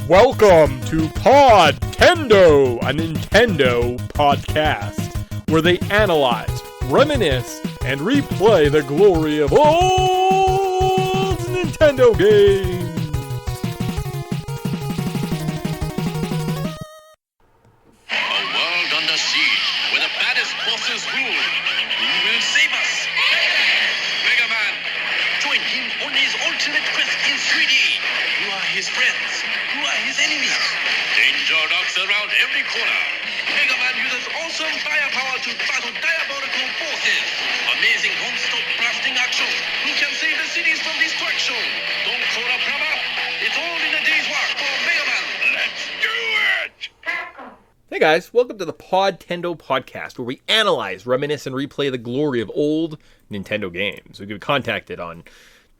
Welcome to Podtendo, a Nintendo podcast, where they analyze, reminisce, and replay the glory of old Nintendo games. A world under siege, where the baddest bosses rule. Who will save us? Mega Man! Join him on his ultimate quest in 3D. Who are his friends? Who are his enemies? Danger lurks around every corner. Mega Man uses awesome firepower to battle diabolical forces. Amazing non-stop blasting action. Who can save the cities from destruction? Don't call a plumber. It's all in a day's work for Mega Man. Let's do it! Hey guys, welcome to the Podtendo podcast, where we analyze, reminisce, and replay the glory of old Nintendo games. We can be contacted on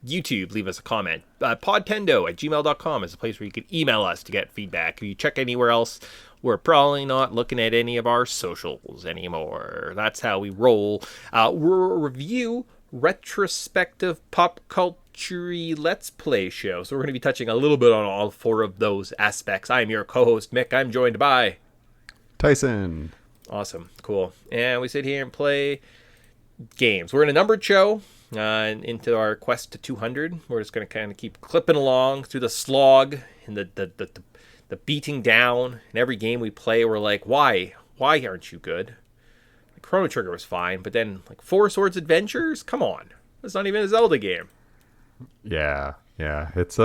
YouTube, leave us a comment. Podtendo@gmail.com is a place where you can email us to get feedback. If you check anywhere else, we're probably not looking at any of our socials anymore. That's how we roll. We're a review, retrospective, pop culture Let's Play show. So we're going to be touching a little bit on all four of those aspects. I am your co-host, Mick. I'm joined by Tyson. Awesome. Cool. And we sit here and play games. We're in a numbered show. Into our quest to 200. We're just going to kind of keep clipping along through the slog and the beating down. In every game we play, we're like, why aren't you good? Like, Chrono Trigger was fine, but then like Four Swords Adventures, come on, it's not even a Zelda game. Yeah. It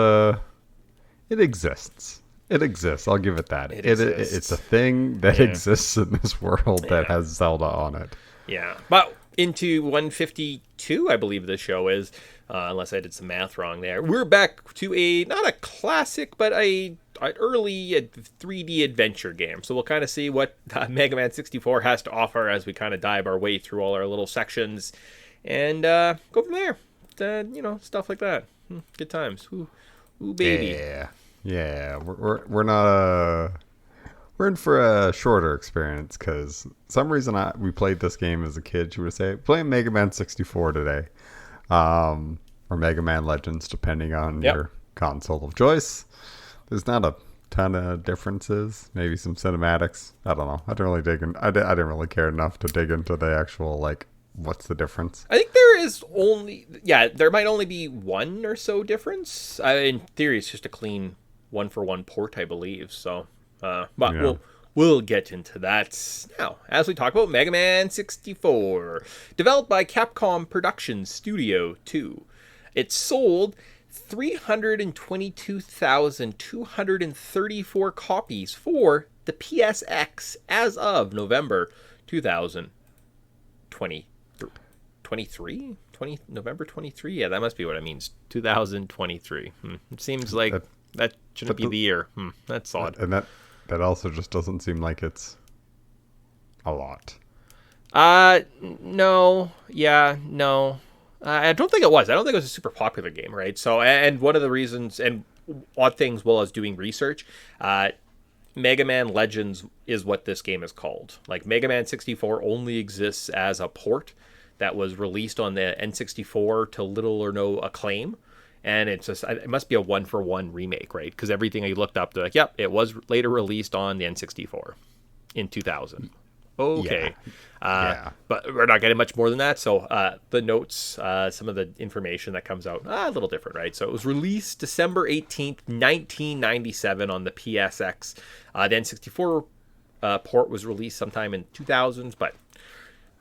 exists. It exists. I'll give it that. It's a thing that exists in this world that has Zelda on it. Yeah, but into 152, I believe the show is, unless I did some math wrong there. We're back to not a classic, but an early 3D adventure game. So we'll kind of see what Mega Man 64 has to offer as we kind of dive our way through all our little sections and go from there. Stuff like that. Good times. Ooh, baby. Yeah. We're not We're in for a shorter experience because some reason we played this game as a kid. You would say playing Mega Man 64 today, or Mega Man Legends, depending on your console of choice. There's not a ton of differences. Maybe some cinematics. I don't know. I didn't really dig in. I didn't really care enough to dig into the actual what's the difference. I think there might only be one or so difference. In theory, it's just a clean one-for-one port, I believe. So. But we'll get into that now as we talk about Mega Man 64. Developed by Capcom Productions Studio 2. It sold 322,234 copies for the PSX as of November 2023? November 23? Yeah, that must be what it means. 2023. It seems like that shouldn't be the year. That's odd. And that also just doesn't seem like it's a lot. No. Yeah, no. I don't think it was. I don't think it was a super popular game, right? So, and one of the reasons, and odd things while I was doing research, Mega Man Legends is what this game is called. Like, Mega Man 64 only exists as a port that was released on the N64 to little or no acclaim. And it must be a one-for-one remake, right? Because everything I looked up, they're like, yep, it was later released on the N64 in 2000. Okay. But we're not getting much more than that. So the notes, some of the information that comes out, a little different, right? So it was released December 18th, 1997 on the PSX. The N64 port was released sometime in 2000s, but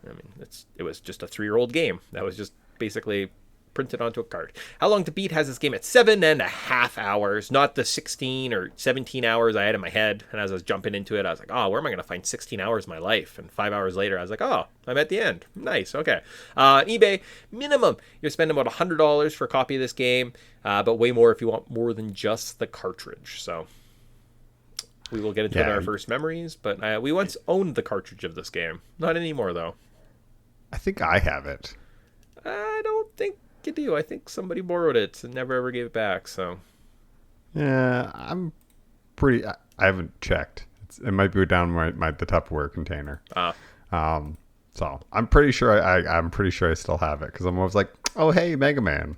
I mean, it was just a 3-year-old game. That was just basically printed onto a card. How Long to Beat has this game at 7.5 hours, not the 16 or 17 hours I had in my head. And as I was jumping into it, I was like, oh, where am I going to find 16 hours of my life? And 5 hours later, I was like, oh, I'm at the end. Nice. Okay. eBay, minimum, you're spending about $100 for a copy of this game, but way more if you want more than just the cartridge. So we will get into our first memories, but we once owned the cartridge of this game. Not anymore, though. I think I have it. I don't think you do. I think somebody borrowed it and never ever gave it back. So yeah, I haven't checked. It might be down the Tupperware container. So I'm pretty sure I still have it because I'm always like, oh hey, Mega Man.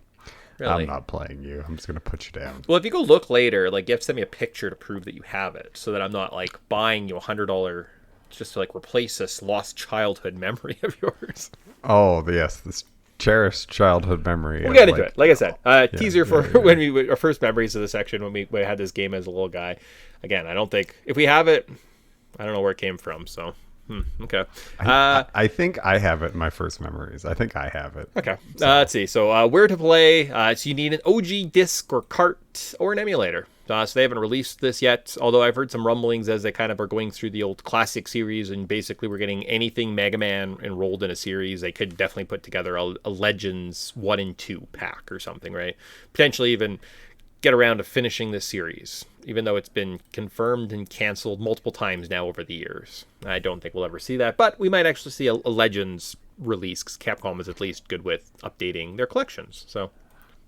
Really? I'm not playing you. I'm just gonna put you down. Well, if you go look later, like you have to send me a picture to prove that you have it, so that I'm not like buying you $100 just to like replace this lost childhood memory of yours. Oh, yes, this cherished childhood memory. We'll of, get into like, it. Like I said, teaser for when our first memories of the section when we had this game as a little guy. Again, I don't think if we have it, I don't know where it came from. So, okay. I think I have it in my first memories. I think I have it. Okay. Let's see. So, where to play? So you need an OG disc or cart or an emulator. So they haven't released this yet, although I've heard some rumblings as they kind of are going through the old classic series, and basically we're getting anything Mega Man enrolled in a series. They could definitely put together a Legends 1 and 2 pack or something, right? Potentially even get around to finishing this series, even though it's been confirmed and canceled multiple times now over the years. I don't think we'll ever see that, but we might actually see a Legends release, because Capcom is at least good with updating their collections. So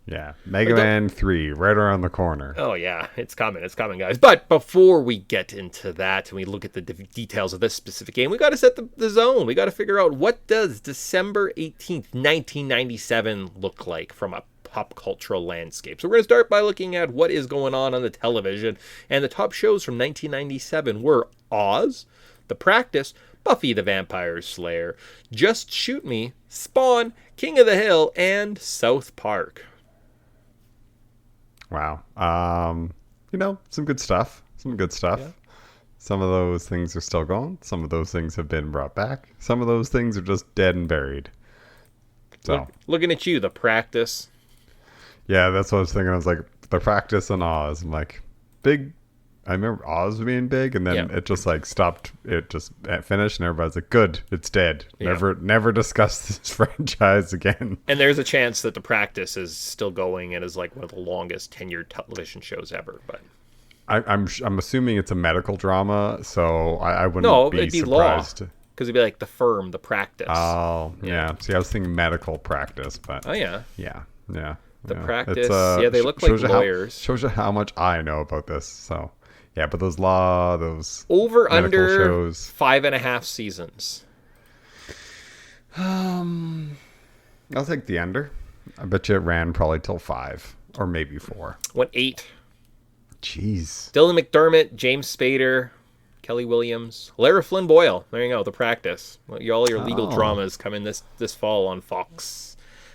Yeah, Mega Man 3 right around the corner. oh yeah, it's coming, guys. But before we get into that and we look at the details of this specific game, we got to set the zone. We got to figure out, what does December 18th, 1997 look like from a pop cultural landscape. So we're going to start by looking at what is going on the television, and the top shows from 1997 were Oz, The Practice, Buffy the Vampire Slayer, Just Shoot Me, Spawn, King of the Hill, and South Park. Wow. Some good stuff. Yeah. Some of those things are still going. Some of those things have been brought back. Some of those things are just dead and buried. So Looking at you, The Practice. yeah, that's what I was thinking. I was like, The Practice and Oz. I'm like, big. I remember Oz being big, and then it just like stopped. It just finished, and everybody's like, "Good, it's dead. Yeah. Never discuss this franchise again." And there's a chance that The Practice is still going and is like one of the longest tenured television shows ever. But I'm assuming it's a medical drama, so I wouldn't be it'd be law. surprised. Because it'd be like The Firm, The Practice. Oh, yeah. See, I was thinking medical practice, but Oh, yeah. yeah. The yeah. Practice. It's, Yeah, they look like shows you lawyers. shows you how much I know about this. So, yeah, but those those Over medical under shows. 5.5 seasons. I'll take the under. I bet you it ran probably till 5 or maybe 4. Went 8. Jeez. Dylan McDermott, James Spader, Kelly Williams, Lara Flynn Boyle. There you go, The Practice. All your legal dramas coming this fall on Fox.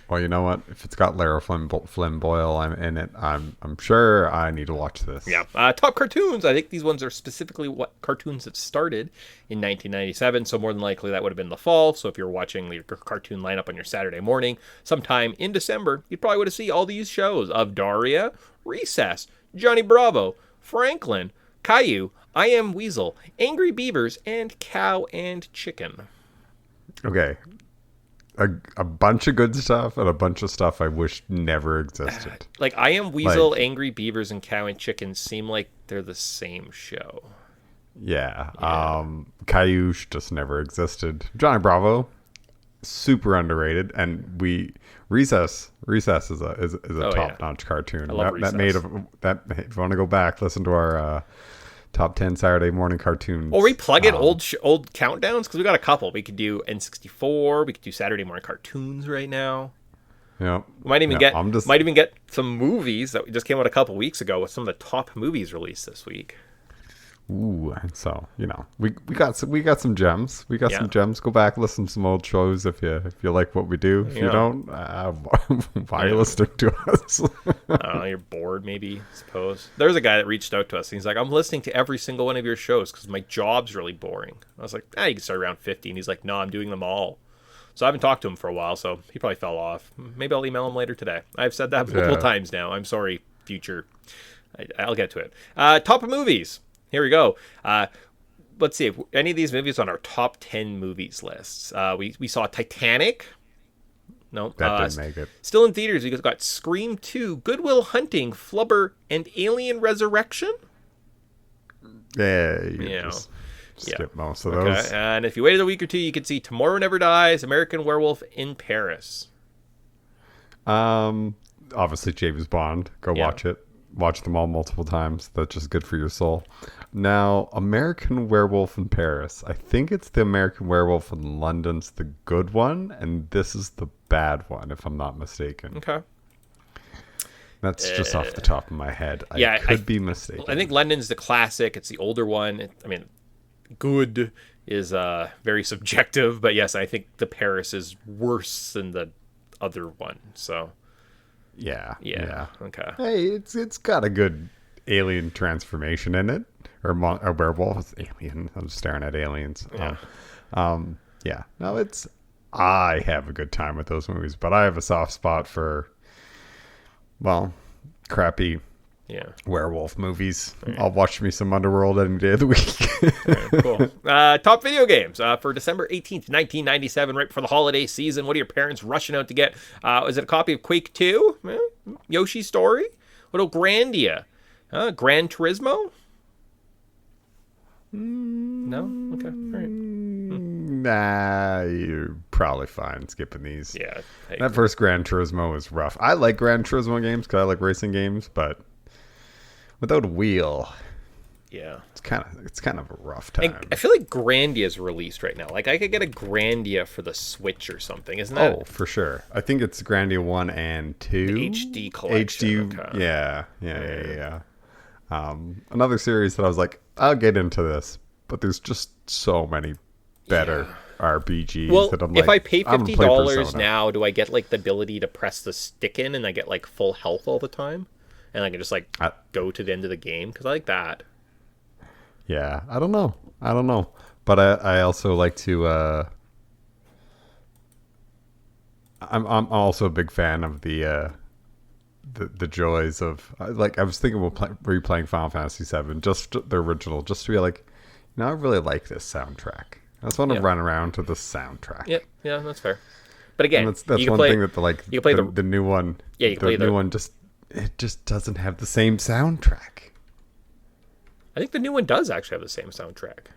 Well, you know what? If it's got Lara Flynn Boyle, I'm in it. I'm sure I need to watch this. Yeah. Top cartoons. I think these ones are specifically what cartoons that started in 1997. So more than likely that would have been the fall. So if you're watching your cartoon lineup on your Saturday morning, sometime in December, you probably would have seen all these shows of Daria, Recess, Johnny Bravo, Franklin, Caillou, I Am Weasel, Angry Beavers, and Cow and Chicken. Okay. A bunch of good stuff and a bunch of stuff I wish never existed. Like I Am Weasel, Angry Beavers, and Cow and Chicken seem like they're the same show. Yeah. Caillou just never existed. Johnny Bravo, super underrated, and Recess is a top notch cartoon. I love that made that. If you want to go back, listen to our top 10 Saturday morning cartoons. Or we plug in old countdowns, because we got a couple. We could do N64. We could do Saturday morning cartoons right now. Yeah, We might even get some movies that just came out a couple weeks ago with some of the top movies released this week. Ooh, so we got some gems. We got some gems. Go back, listen to some old shows if you like what we do. If you don't, why are you listening to us? I don't know, you're bored, maybe. I suppose there's a guy that reached out to us. And he's like, "I'm listening to every single one of your shows because my job's really boring." I was like, "You can start around 50." And he's like, "No, I'm doing them all." So I haven't talked to him for a while, so he probably fell off. Maybe I'll email him later today. I've said that multiple times now. I'm sorry, future. I'll get to it. Top of movies. Here we go. Let's see if any of these movies on our top 10 movies lists. We saw Titanic. No, that didn't make it. Still in theaters. We got Scream 2, Good Will Hunting, Flubber, and Alien Resurrection. Yeah, just skip most of those. Okay. And if you waited a week or two, you could see Tomorrow Never Dies, American Werewolf in Paris. Obviously James Bond. Go watch it. Watch them all multiple times. That's just good for your soul. Now, American Werewolf in Paris. I think it's the American Werewolf in London's the good one, and this is the bad one, if I'm not mistaken. Okay. That's just off the top of my head. Yeah, I could be mistaken. I think London's the classic. It's the older one. I mean, good is very subjective, but yes, I think the Paris is worse than the other one. So Yeah. okay. Hey, it's got a good alien transformation in it, or a werewolf. It's alien. I'm staring at aliens. Yeah. Yeah. No, I have a good time with those movies, but I have a soft spot for, well, crappy werewolf movies. Right. I'll watch me some Underworld any day of the week. Right, cool. Top video games for December 18th, 1997, right before the holiday season. What are your parents rushing out to get? Is it a copy of Quake 2? Yoshi's Story? What about Grandia? Gran Turismo? No? Okay. All right. Nah, you're probably fine skipping these. Yeah. That first Gran Turismo was rough. I like Gran Turismo games because I like racing games, but without a wheel, yeah, it's kind of a rough time. I feel like Grandia is released right now. Like I could get a Grandia for the Switch or something, isn't that? Oh, for sure. I think it's Grandia 1 and 2. The HD collection. HD, okay. Yeah. Another series that I was like, I'll get into this, but there's just so many better RPGs that I'm like, if I pay $50 now, do I get like the ability to press the stick in and I get like full health all the time? And I can just like go to the end of the game? Because I like that. Yeah, I don't know. But I also like to... I'm also a big fan of the joys of... Like, I was thinking about replaying Final Fantasy VII, just the original, just to be like, I really like this soundtrack. I just want to run around to the soundtrack. Yeah, that's fair. But again, that's one thing that the new one. Yeah, you can play the new one. It just doesn't have the same soundtrack. I think the new one does actually have the same soundtrack.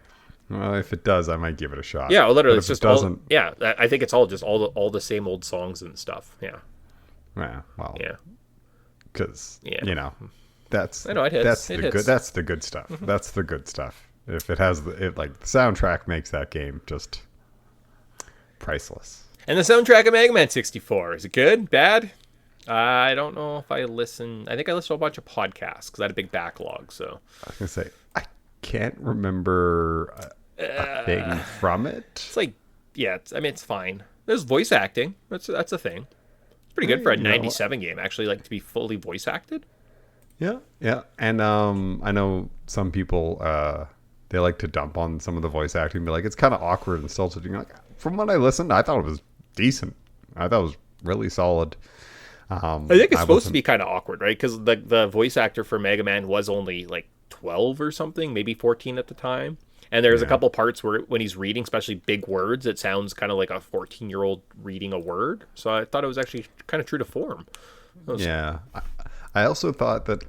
Well, if it does, I might give it a shot. Yeah, literally, it's just doesn't. I think it's all the same old songs and stuff. Yeah. Yeah. Well. Yeah. Because that's I know it hits. That's the good. That's the good stuff. Mm-hmm. That's the good stuff. If it has the soundtrack makes that game just priceless. And the soundtrack of Mega Man 64, is it good? Bad? I don't know if I listen. I think I listened to a bunch of podcasts because I had a big backlog. So I was gonna say I can't remember a thing from it. It's like, it's fine. There's voice acting. That's a thing. It's pretty good for a '97 game, actually, like to be fully voice acted. Yeah. And I know some people they like to dump on some of the voice acting, be like, it's kind of awkward and stilted. You're like, from what I listened, I thought it was decent. I thought it was really solid. I think it's supposed to be kind of awkward, right? Because the voice actor for Mega Man was only like 12 or something, maybe 14 at the time. And there's a couple parts where when he's reading, especially big words, it sounds kind of like a 14-year-old reading a word. So I thought it was actually kind of true to form. Yeah. I also thought that,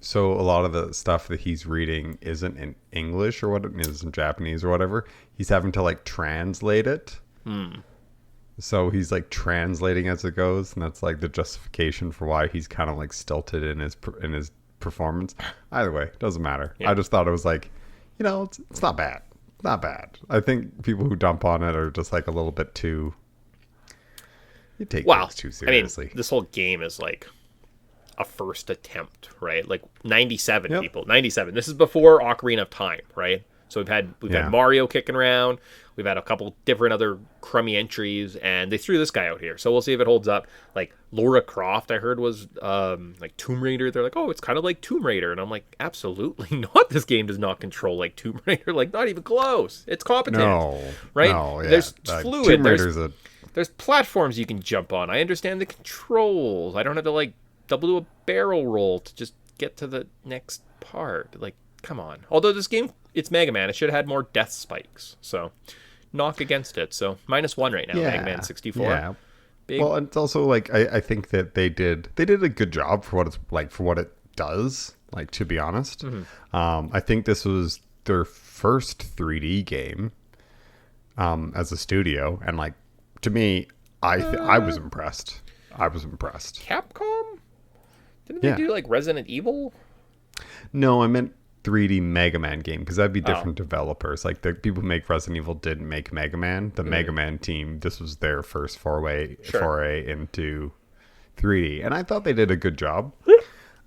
so a lot of the stuff that he's reading isn't in English or what it is in Japanese or whatever. He's having to translate it. So he's translating as it goes, and that's the justification for why he's kind of stilted in his performance. Either way, doesn't matter. Yeah. I just thought it was it's not bad. Not bad. I think people who dump on it are just a little bit too. You take things too seriously. I mean, this whole game is a first attempt, right? 97 people. 97. This is before Ocarina of Time, right? So we've had Mario kicking around. We've had a couple different other crummy entries, and they threw this guy out here. So we'll see if it holds up. Lara Croft, I heard, was Tomb Raider. They're like, oh, it's kind of like Tomb Raider. And I'm like, absolutely not. This game does not control like Tomb Raider. Not even close. It's competent. No. Right? No, yeah. There's fluid. Tomb Raider's there's platforms you can jump on. I understand the controls. I don't have to double do a barrel roll to just get to the next part. Come on. Although this game, it's Mega Man. It should have had more death spikes. So knock against it. So -1 right now, Mega Man 64. Yeah. Big. Well, it's also I think that they did a good job for what it's for what it does, to be honest. Mm-hmm. I think this was their first 3D game as a studio, and to me, I was impressed. Capcom? Didn't they do Resident Evil? No, I meant 3D Mega Man game, because that'd be different developers. The people who make Resident Evil didn't make Mega Man. The Mega Man team, this was their first foray into 3D, and I thought they did a good job.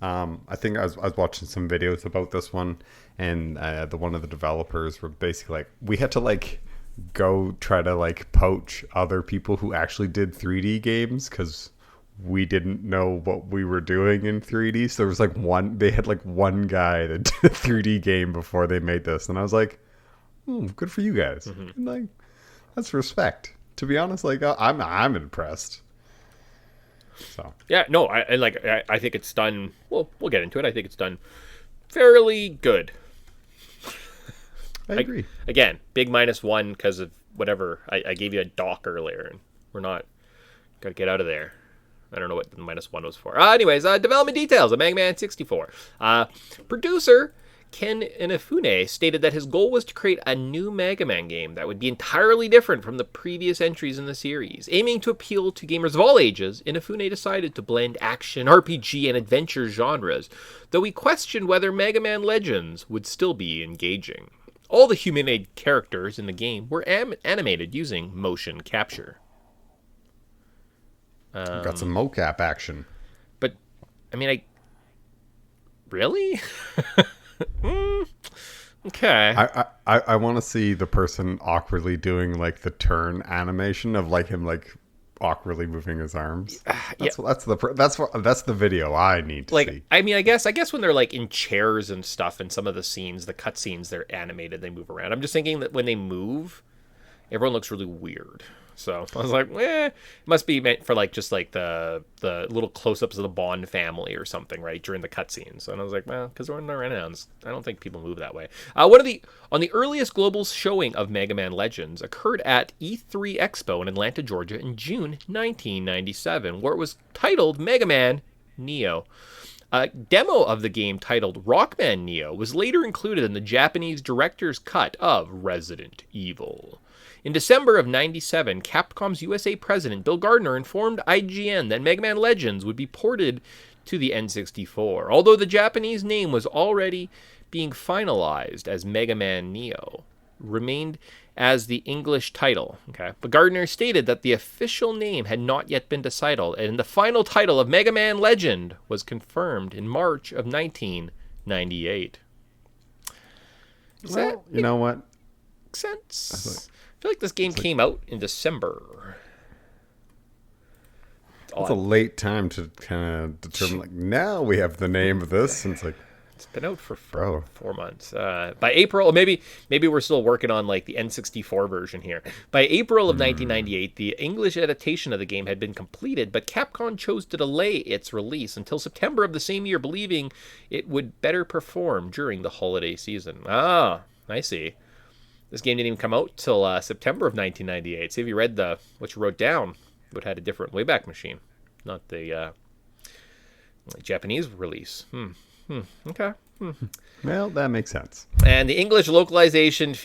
I think I was watching some videos about this one, and one of the developers were basically like, we had to like go try to like poach other people who actually did 3D games because we didn't know what we were doing in 3D. So there was like they had like one guy that did a 3D game before they made this, and I was like, good for you guys. And like, that's respect. To be honest, like I'm impressed. So Yeah, no, I think it's done. Well, we'll get into it. I think it's done fairly good. I agree. Again, big -1 because of whatever. I gave you a dock earlier, and we're not gotta get out of there. I don't know what the -1 was for. Anyways, development details of Mega Man 64. Producer Ken Inafune stated that his goal was to create a new Mega Man game that would be entirely different from the previous entries in the series. Aiming to appeal to gamers of all ages, Inafune decided to blend action, RPG, and adventure genres, though he questioned whether Mega Man Legends would still be engaging. All the humanoid characters in the game were animated using motion capture. Got some mocap action. But, I mean, really? Okay. I want to see the person awkwardly doing like the turn animation of like him like awkwardly moving his arms. That's the video I need to see. I mean, I guess when they're like in chairs and stuff, and some of the scenes, the cut scenes, they're animated, they move around. I'm just thinking that when they move, everyone looks really weird. So I was like, it must be meant for like just like the little close-ups of the Bond family or something, right, during the cutscenes. And I was like, well, because we're in the Renowns, I don't think people move that way. On the earliest global showing of Mega Man Legends occurred at E3 Expo in Atlanta, Georgia, in June 1997, where it was titled Mega Man Neo. A demo of the game titled Rockman Neo was later included in the Japanese director's cut of Resident Evil. In December of 97, Capcom's USA president Bill Gardner informed IGN that Mega Man Legends would be ported to the N64, although the Japanese name was already being finalized as Mega Man Neo, remained as the English title. Okay, but Gardner stated that the official name had not yet been decided, and the final title of Mega Man Legend was confirmed in March of 1998. Well, you know what? Makes sense. I feel like this game came out in December. It's a late time to kind of determine, like, now we have the name of this. And it's like, it's been out for 4 months. By April, maybe we're still working on like the N64 version here. By April of 1998, the English adaptation of the game had been completed, but Capcom chose to delay its release until September of the same year, believing it would better perform during the holiday season. I see. This game didn't even come out till September of 1998. See, if you read what you wrote down, it would have had a different Wayback Machine, not the Japanese release. Okay. Well, that makes sense. And the English localization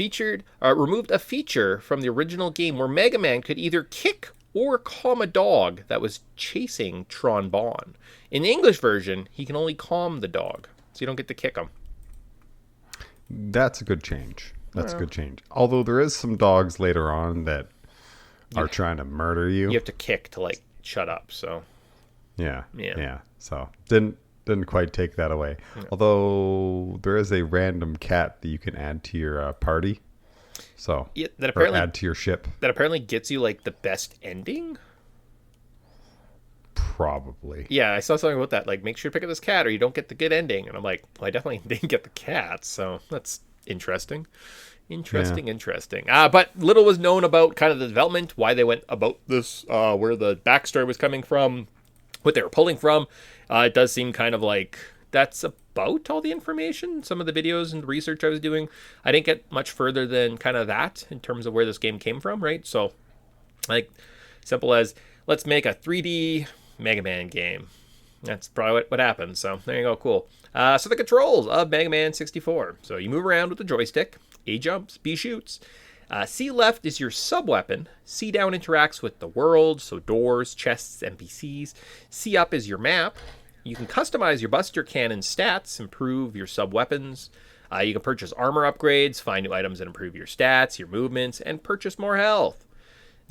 removed a feature from the original game where Mega Man could either kick or calm a dog that was chasing Tron Bonne. In the English version, he can only calm the dog, so you don't get to kick him. That's a good change. That's a good change. Although there is some dogs later on that are trying to murder you. You have to kick to like shut up. So yeah. So didn't quite take that away. Yeah. Although there is a random cat that you can add to your party. So that apparently add to your ship. That apparently gets you like the best ending. Probably. Yeah, I saw something about that. Like, make sure to pick up this cat or you don't get the good ending. And I'm like, well, I definitely didn't get the cat. So that's interesting. But little was known about kind of the development, why they went about this, where the backstory was coming from, what they were pulling from. It does seem kind of like that's about all the information. Some of the videos and research I was doing, I didn't get much further than kind of that in terms of where this game came from, right? So, like, simple as, let's make a 3D Mega Man game. That's probably what happened. So there you go. Cool. So the controls of Mega Man 64. So you move around with the joystick. A jumps, B shoots. C left is your sub-weapon. C down interacts with the world, so doors, chests, NPCs. C up is your map. You can customize your Buster Cannon stats, improve your sub-weapons. You can purchase armor upgrades, find new items that improve your stats, your movements, and purchase more health.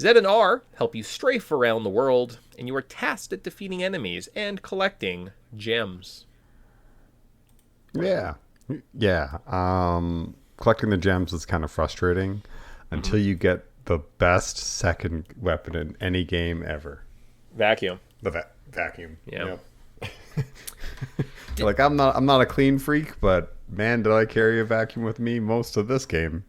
Z and R help you strafe around the world, and you are tasked at defeating enemies and collecting gems. Yeah. Yeah. Collecting the gems is kind of frustrating until you get the best second weapon in any game ever. Vacuum. The vacuum. Yeah. Yep. Like I'm not a clean freak, but man, did I carry a vacuum with me most of this game.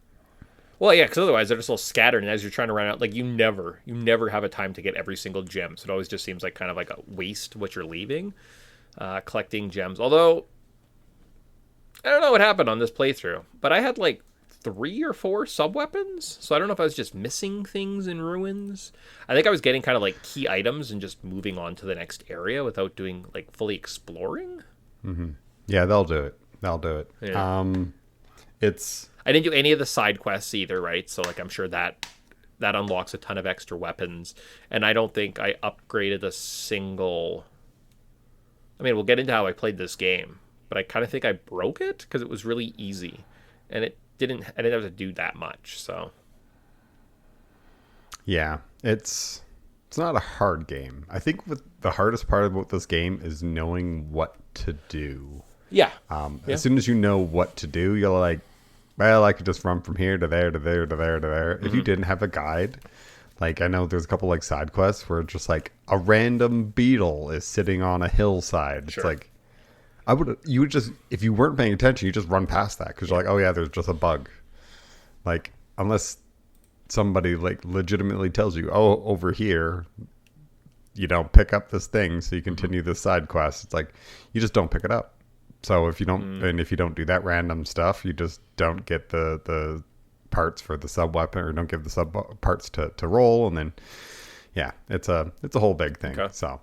Well, yeah, because otherwise they're just all scattered, and as you're trying to run out, like you never have a time to get every single gem. So it always just seems like kind of like a waste what you're leaving, collecting gems. Although I don't know what happened on this playthrough, but I had like 3 or 4 sub weapons. So I don't know if I was just missing things in ruins. I think I was getting kind of like key items and just moving on to the next area without doing like fully exploring. Yeah, they'll do it. They'll do it. Yeah. It's I didn't do any of the side quests either, right? So like I'm sure that unlocks a ton of extra weapons, and I don't think I upgraded a single. I mean, we'll get into how I played this game, but I kind of think I broke it because it was really easy, and I didn't have to do that much. So yeah, it's not a hard game. I think the hardest part about this game is knowing what to do. yeah, As soon as you know what to do, you're like, well, I could just run from here to there to there to there to there. If you didn't have a guide, like I know there's a couple like side quests where it's just like a random beetle is sitting on a hillside. Sure. It's like you would just, if you weren't paying attention, you just run past that because you're like, oh yeah, there's just a bug. Like unless somebody like legitimately tells you, oh, over here, pick up this thing so you continue this side quest. It's like you just don't pick it up. So if you don't, and if you don't do that random stuff, you just don't get the parts for the sub weapon, or don't give the sub parts to roll, and then yeah, it's a whole big thing. Okay. So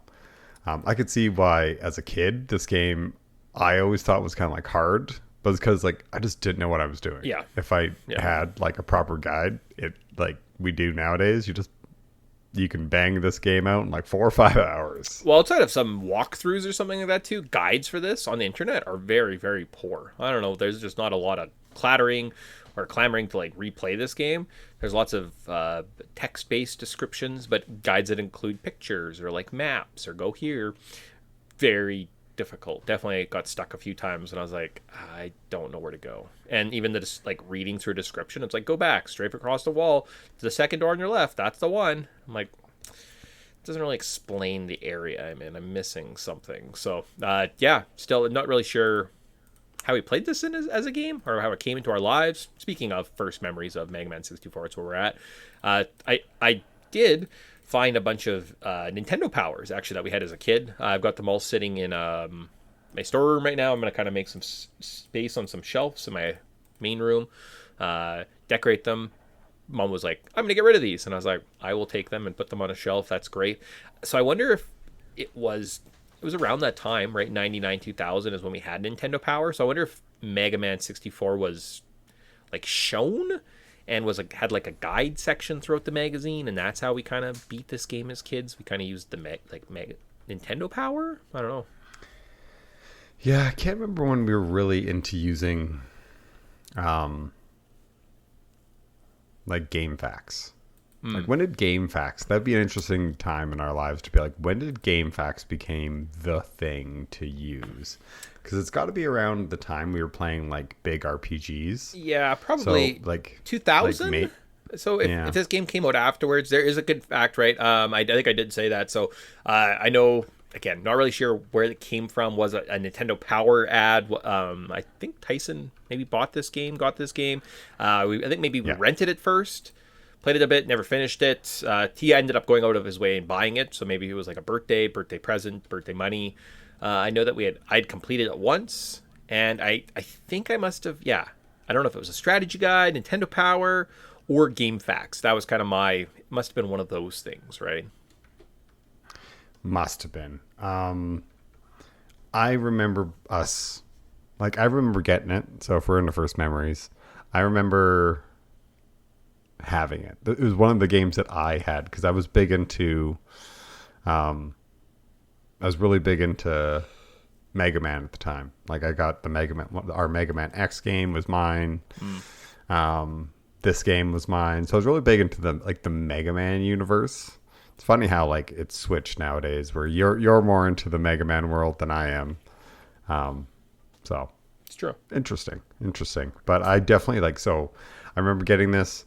I could see why as a kid this game I always thought was kind of like hard, but it's because like I just didn't know what I was doing. Yeah. If I had like a proper guide, it like we do nowadays, you can bang this game out in like 4 or 5 hours. Well, outside of some walkthroughs or something like that too, guides for this on the internet are very, very poor. I don't know. There's just not a lot of clattering or clamoring to like replay this game. There's lots of text-based descriptions, but guides that include pictures or like maps or go here. Very difficult. Definitely got stuck a few times, and I was like, I don't know where to go. And even like reading through a description, it's like, go back, strafe across the wall to the second door on your left. That's the one. I'm like, it doesn't really explain the area I'm in. I'm missing something. So, yeah, still not really sure how we played this in as a game or how it came into our lives. Speaking of first memories of Mega Man 64, that's where we're at. I did find a bunch of Nintendo powers actually that we had as a kid. I've got them all sitting in my storeroom right now. I'm going to kind of make some space on some shelves in my main room, decorate them. Mom was like, I'm going to get rid of these. And I was like, I will take them and put them on a shelf. That's great. So I wonder if it was around that time, right? 99, 2000 is when we had Nintendo Power. So I wonder if Mega Man 64 was like shown and was like had like a guide section throughout the magazine, and that's how we kind of beat this game as kids. We kind of used the Nintendo Power. I don't know. Yeah, I can't remember when we were really into using like game facts. Like when did game facts? That'd be an interesting time in our lives to be like, when did game facts became the thing to use? Because it's got to be around the time we were playing like big RPGs. Yeah, probably so, like 2000. Like so if this game came out afterwards, there is a good fact, right? I think I did say that. So I know, again, not really sure where it came from. Was a Nintendo Power ad. I think Tyson maybe got this game. I think maybe we rented it first. Played it a bit, never finished it. He ended up going out of his way and buying it, so maybe it was like a birthday present, birthday money. I know that I'd completed it once, and I think I must have, I don't know if it was a strategy guide, Nintendo Power, or Game Facts. That was kind of must have been one of those things, right? Must have been. I remember I remember getting it, so if we're in the first memories, I remember having it. It was one of the games that I had because I was big into really big into Mega Man at the time. Like I got the Mega Man, our Mega Man X game was mine. this game was mine. So I was really big into the Mega Man universe. It's funny how like it's switched nowadays, where you're more into the Mega Man world than I am. So It's true. interesting. But I definitely like. So I remember getting this.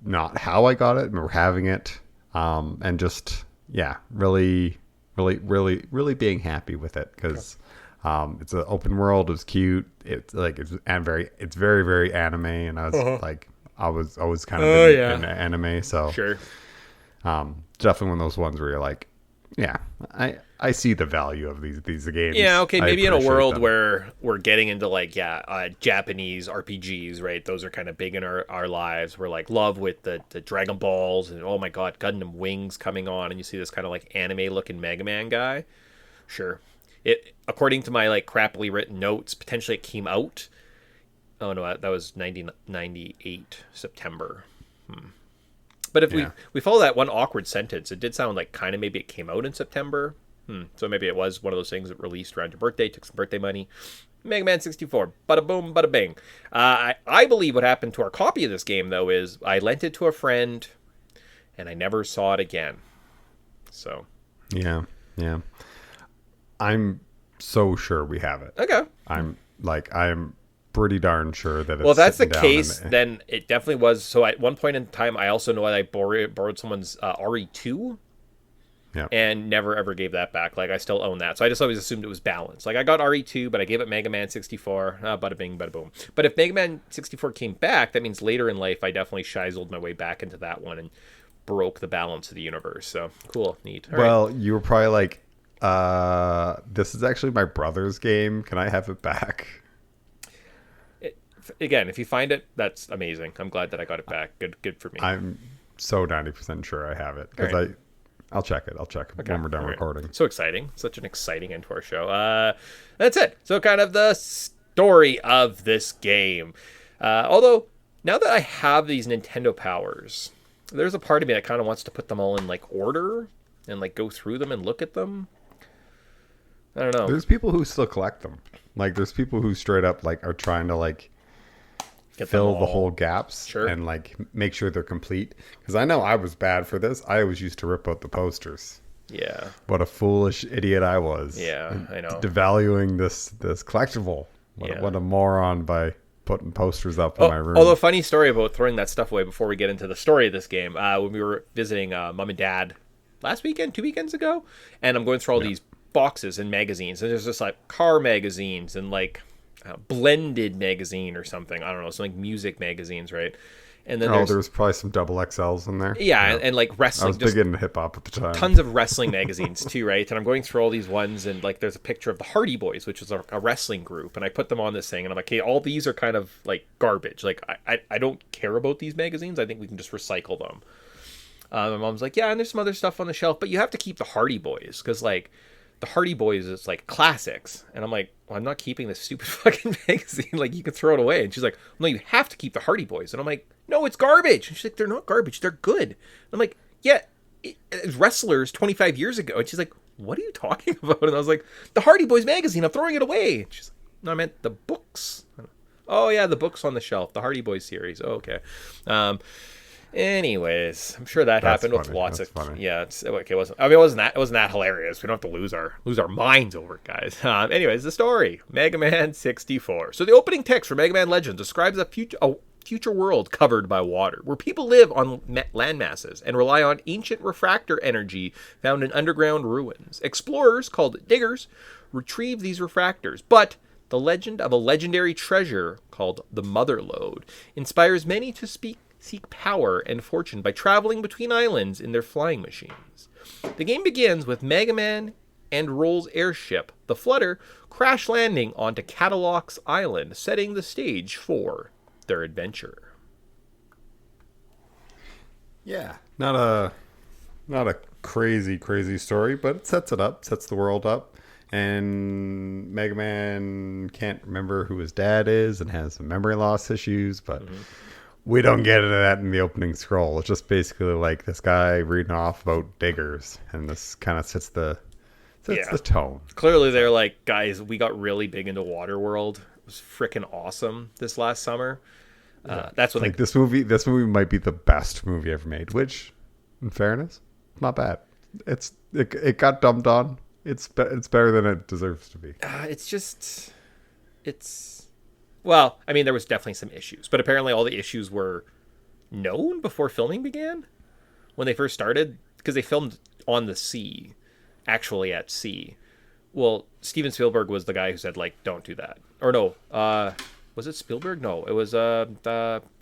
Not how I got it. I remember having it, and just really being happy with it because it's an open world. It was cute. It's like it's very very anime, and I was like I was always kind of in anime, so Sure. definitely one of those ones where you're like, yeah, I see the value of these games. Yeah, okay, I maybe in a appreciate world them. where we're getting into like Japanese RPGs, right? Those are kind of big in our lives. We're like love with the Dragon Balls and oh my god, Gundam Wings coming on, and you see this kind of like anime looking Mega Man guy. Sure, it according to my like crappily written notes, potentially it came out. Oh no, that was 1998 September. But if we follow that one awkward sentence, it did sound like kind of maybe it came out in September. So maybe it was one of those things that released around your birthday, took some birthday money. Mega Man 64, bada boom, bada bing. I believe what happened to our copy of this game, though, is I lent it to a friend, and I never saw it again. So. Yeah. I'm so sure we have it. Okay. I'm pretty darn sure that it's Well, if that's the sitting down case, in the- then it definitely was. So at one point in time, I also know I borrowed someone's RE2 Yeah. and never ever gave that back. Like I still own that. So I just always assumed it was balanced. Like I got RE2, but I gave it Mega Man 64. Bada bing, bada boom. But if Mega Man 64 came back, that means later in life I definitely shizzled my way back into that one and broke the balance of the universe. So cool, neat. All right. Well, you were probably like, this is actually my brother's game. Can I have it back? Again, if you find it, that's amazing. I'm glad that I got it back. Good for me. I'm so 90% sure I have it because All right. I'll check it. When we're done All right. recording. So exciting. Such an exciting end to our show. That's it. So kind of the story of this game. Although, now that I have these Nintendo powers, there's a part of me that kind of wants to put them all in like order and like go through them and look at them. I don't know. There's people who still collect them. Like there's people who straight up like are trying to like Get them fill the all. whole gaps Sure. and like make sure they're complete. Because I know I was bad for this. I always used to rip out the posters. Yeah. What a foolish idiot I was. Yeah, I know. Devaluing this collectible. Yeah. What a moron by putting posters up in my room. Although, funny story about throwing that stuff away before we get into the story of this game. When we were visiting mom and dad last weekend, 2 weekends ago, and I'm going through all these boxes and magazines, and there's just like car magazines and like blended magazine or something. I don't know, some like music magazines, right? And then there was probably some double XLs in there. yeah, and like I wrestling. was big into hip hop at the time. Tons of wrestling magazines too, right? And I'm going through all these ones, and like there's a picture of the Hardy Boys, which is a wrestling group, and I put them on this thing, and I'm like, hey, all these are kind of like garbage. Like I don't care about these magazines. I think we can just recycle them. My mom's like, yeah, and there's some other stuff on the shelf, but you have to keep the Hardy Boys because like the Hardy Boys is like classics, and I'm like, well, I'm not keeping this stupid fucking magazine. Like you can throw it away, and she's like, no, you have to keep the Hardy Boys, and I'm like, no, it's garbage. And she's like, they're not garbage, they're good. And I'm like, yeah, it's wrestlers 25 years ago, and she's like, what are you talking about? And I was like, the Hardy Boys magazine, I'm throwing it away. And she's like, no, I meant the books. Oh yeah, the books on the shelf, the Hardy Boys series. Oh, okay. Anyways, I'm sure that happened with funny. lots That's of funny. yeah. It wasn't that hilarious. We don't have to lose our minds over it, guys. Anyways, the story: Mega Man 64. So the opening text for Mega Man Legends describes a future world covered by water, where people live on land masses and rely on ancient refractor energy found in underground ruins. Explorers, called diggers, retrieve these refractors, but the legend of a legendary treasure called the Mother Lode inspires many to seek power and fortune by traveling between islands in their flying machines. The game begins with Mega Man and Roll's airship, the Flutter, crash landing onto Catalog's island, setting the stage for their adventure. Yeah, not a crazy story, but it sets the world up, and Mega Man can't remember who his dad is and has some memory loss issues, but we don't get into that in the opening scroll. It's just basically like this guy reading off about diggers, and this kind of sets the tone. Clearly, they're like, guys, we got really big into Waterworld. It was freaking awesome this last summer. That's what like this movie. This movie might be the best movie ever made. Which, in fairness, not bad. It got dumped on. It's better than it deserves to be. Well, I mean, there was definitely some issues, but apparently all the issues were known before filming began. When they first started, because they filmed on the sea, actually at sea. Well, Steven Spielberg was the guy who said, like, don't do that. Or no, was it Spielberg? No, it was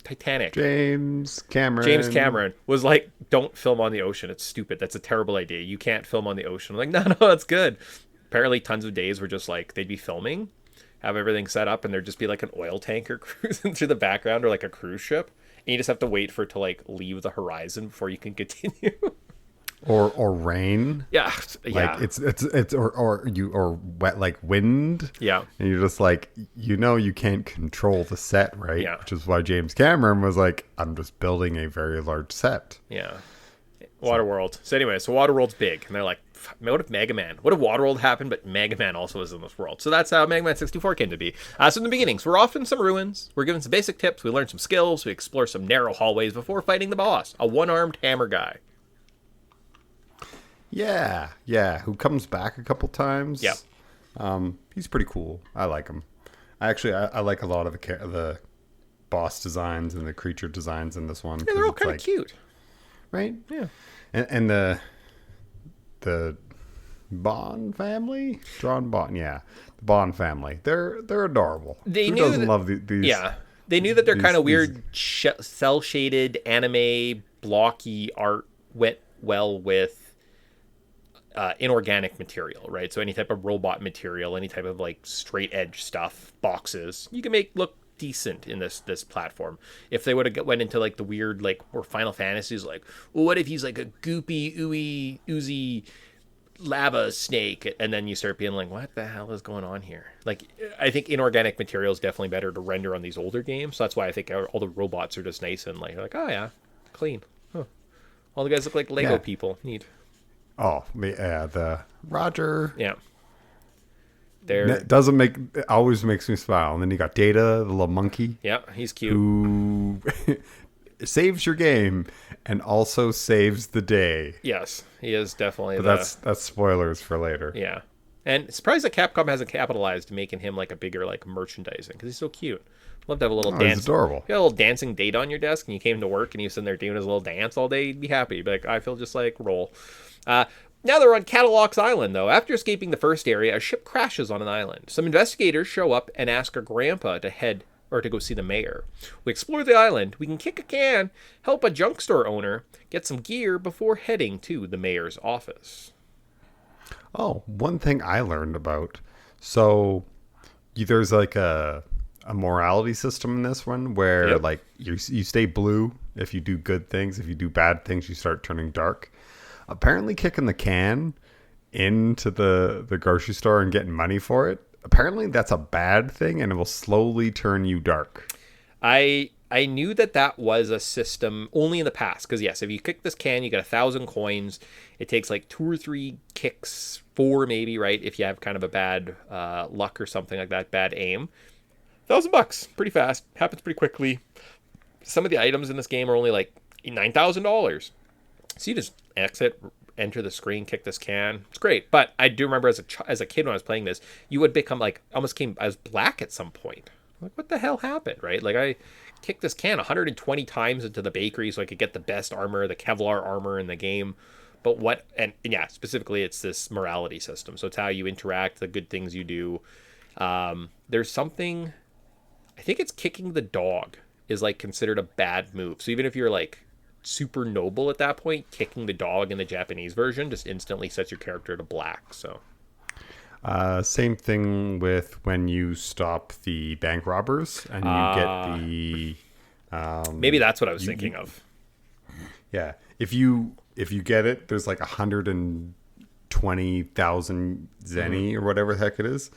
Titanic. James Cameron. James Cameron was like, don't film on the ocean. It's stupid. That's a terrible idea. You can't film on the ocean. I'm like, no, that's good. Apparently tons of days were just like, they'd be filming, have everything set up, and there'd just be like an oil tanker cruising through the background or like a cruise ship. And you just have to wait for it to like leave the horizon before you can continue. Or rain. Yeah. Like it's or wet, like wind. Yeah. And you're just like, you can't control the set, right? Yeah. Which is why James Cameron was like, I'm just building a very large set. Yeah. Waterworld. So anyway, Waterworld's big, and they're like, what if Mega Man? What if Waterworld happened, but Mega Man also was in this world? So that's how Mega Man 64 came to be. So in the beginnings, we're off in some ruins. We're given some basic tips. We learn some skills. We explore some narrow hallways before fighting the boss, a one-armed hammer guy. Yeah. Who comes back a couple times. Yeah. He's pretty cool. I like him. I like a lot of the boss designs and the creature designs in this one. Yeah, they're all kind of cute. Right? Yeah. And the Bond family? John Bond, yeah. The Bond family. They're adorable. Who doesn't love these? Yeah. They knew that their kind of weird cel-shaded anime blocky art went well with inorganic material, right? So any type of robot material, any type of like straight edge stuff, boxes, you can make look decent in this platform. If they would have went into like the weird, like, or Final Fantasies, like, well, what if he's like a goopy, oozy lava snake, and then you start being like, what the hell is going on here? Like, I think inorganic material is definitely better to render on these older games. So that's why I think all the robots are just nice and like oh yeah, clean. Huh. All the guys look like Lego people. Neat. Oh, the Roger. Yeah. It always makes me smile. And then you got Data, the little monkey. Yeah, he's cute. Who saves your game and also saves the day. Yes, he is definitely. But that's spoilers for later. Yeah, and surprised that Capcom hasn't capitalized making him like a bigger like merchandising because he's so cute. Love to have a little dance. He's adorable. You got a little dancing date on your desk, and you came to work, and he was sitting there doing his little dance all day. You'd be happy. You'd be like, I feel just like roll. Now they're on Catalog's Island, though. After escaping the first area, a ship crashes on an island. Some investigators show up and ask her grandpa to go see the mayor. We explore the island. We can kick a can, help a junk store owner get some gear before heading to the mayor's office. Oh, one thing I learned about. So there's like a morality system in this one where like you stay blue if you do good things. If you do bad things, you start turning dark. Apparently kicking the can into the grocery store and getting money for it, apparently that's a bad thing and it will slowly turn you dark. I knew that was a system only in the past, because yes, if you kick this can, you get 1,000 coins. It takes like 2 or 3 kicks, 4 maybe, right? If you have kind of a bad luck or something like that, bad aim. $1,000, pretty fast, happens pretty quickly. Some of the items in this game are only like $9,000. So you just enter the screen, kick this can. It's great. But I do remember as a kid when I was playing this, you would become like, almost came as black at some point. Like, what the hell happened, right? Like, I kicked this can 120 times into the bakery so I could get the best armor, the Kevlar armor in the game. But specifically it's this morality system. So it's how you interact, the good things you do. There's something, I think it's kicking the dog is like considered a bad move. So even if you're like super noble at that point, kicking the dog in the Japanese version just instantly sets your character to black. So same thing with when you stop the bank robbers and you get the maybe that's what I was thinking of. Yeah, if you get it, there's like 120,000 zenny or whatever the heck it is.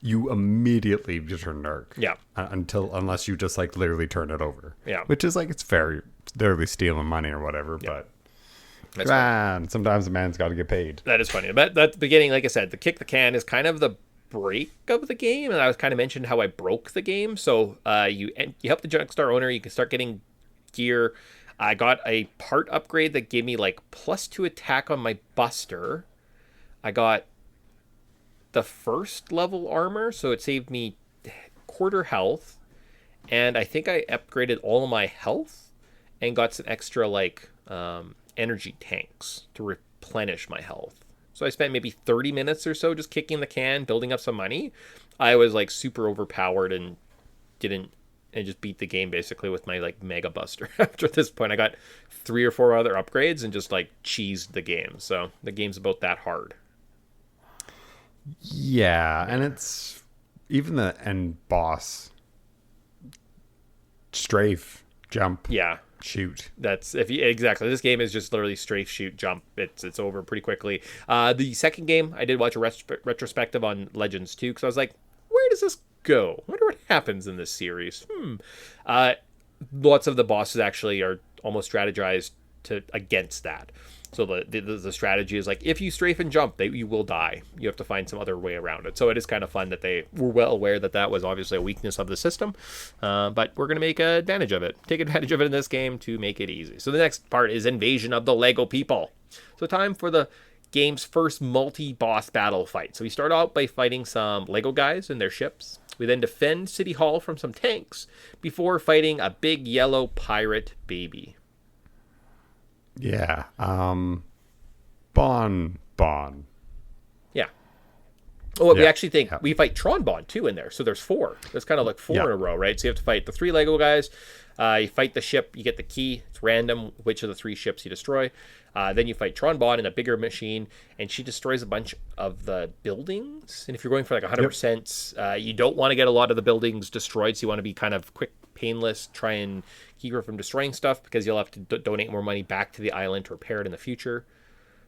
You immediately just turn dark. Yeah. Unless you just like literally turn it over. Yeah. Which is like, it's fair. They're stealing money or whatever, yeah. But sometimes a man's got to get paid. That is funny. But at the beginning, like I said, the kick the can is kind of the break of the game, and I was kind of mentioned how I broke the game. So you help the Junkstar owner. You can start getting gear. I got a part upgrade that gave me like +2 attack on my Buster. I got the first level armor, so it saved me quarter health, and I think I upgraded all of my health and got some extra like energy tanks to replenish my health. So I spent maybe 30 minutes or so just kicking the can, building up some money. I was like super overpowered and just beat the game basically with my like Mega Buster. After this point, I got 3 or 4 other upgrades and just like cheesed the game. So the game's about that hard. Yeah, and it's even the end boss strafe, jump, Yeah. shoot. That's exactly. This game is just literally strafe, shoot, jump. It's over pretty quickly. The second game, I did watch a retrospective on Legends 2 because I was like, where does this go? I wonder what happens in this series. Lots of the bosses actually are almost strategized against that. So the strategy is like, if you strafe and jump, you will die. You have to find some other way around it. So it is kind of fun that they were well aware that was obviously a weakness of the system. But we're going to make advantage of it. Take advantage of it in this game to make it easy. So the next part is Invasion of the Lego People. So time for the game's first multi-boss battle fight. So we start out by fighting some Lego guys and their ships. We then defend City Hall from some tanks before fighting a big yellow pirate baby. Yeah. Bon. Yeah. Oh, we Yeah. actually think we fight Tron Bond too in there. So there's 4. There's kind of like 4 in a row, right? So you have to fight the 3 Lego guys. You fight the ship. You get the key. It's random which of the 3 ships you destroy. Then you fight Tron Bond in a bigger machine, and she destroys a bunch of the buildings. And if you're going for like 100%, you don't want to get a lot of the buildings destroyed. So you want to be kind of quick, painless, try and keep her from destroying stuff because you'll have to donate more money back to the island to repair it in the future.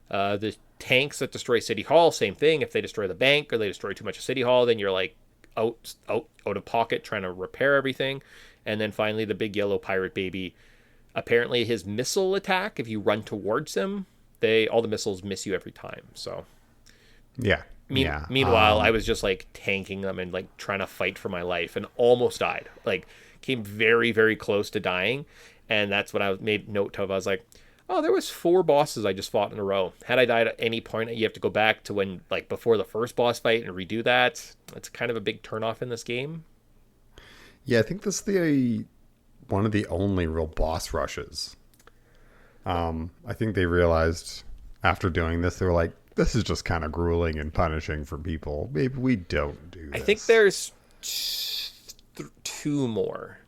The tanks that destroy City Hall, same thing. If they destroy the bank or they destroy too much of City Hall, then you're like out of pocket trying to repair everything. And then finally, the big yellow pirate baby. Apparently, his missile attack, if you run towards him, all the missiles miss you every time. So Yeah. Meanwhile, I was just like tanking them and like trying to fight for my life and almost died. Like came very, very close to dying. And that's what I made note of. I was like, oh, there was 4 bosses I just fought in a row. Had I died at any point, you have to go back to when, like, before the first boss fight and redo that. It's kind of a big turnoff in this game. Yeah, I think this is one of the only real boss rushes. I think they realized after doing this, they were like, this is just kind of grueling and punishing for people. Maybe we don't do this. I think there's 2 more.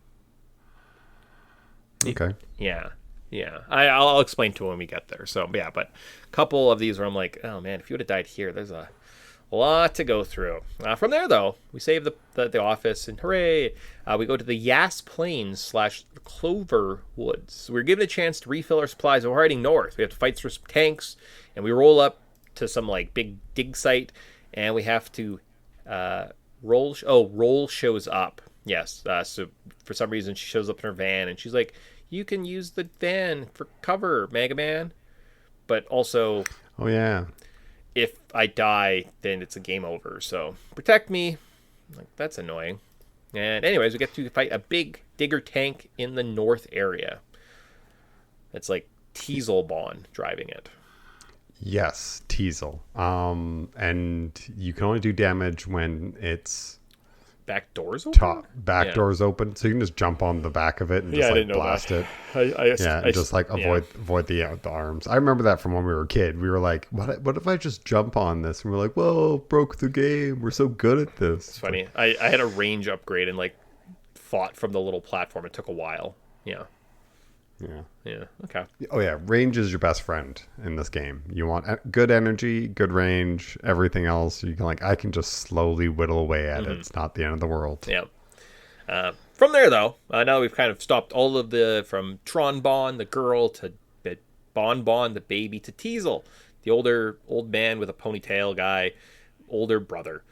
Okay. Yeah. I'll explain to when we get there. So, yeah, but a couple of these where I'm like, oh, man, if you would have died here, there's a lot to go through. From there, though, we save the office, and hooray, we go to the Yas Plains / Clover Woods. We're given a chance to refill our supplies, and we're heading north. We have to fight through some tanks, and we roll up to some like big dig site, and we have to Roll shows up. Yes, so for some reason she shows up in her van, and she's like, you can use the van for cover, Mega Man. But also, oh yeah, if I die, then it's a game over. So protect me. Like, that's annoying. And anyways, we get to fight a big digger tank in the north area. It's like Teaselbon driving it. Yes, Teasel. And you can only do damage when it's back doors open? Doors open, so you can just jump on the back of it and just like blast it. I just like avoid the arms. I remember that from when we were a kid. We were like, what if I just jump on this? And we're like, whoa, broke the game. We're so good at this. It's funny. I had a range upgrade and like fought from the little platform. It took a while. Yeah. Okay. Oh yeah, range is your best friend in this game. You want good energy, good range. Everything else, you can I can just slowly whittle away at it. It's not the end of the world. Yeah. From there though, now we've kind of stopped all of from Tron Bon, the girl, to Bon Bon, the baby, to Teasel, the old man with a ponytail guy, older brother.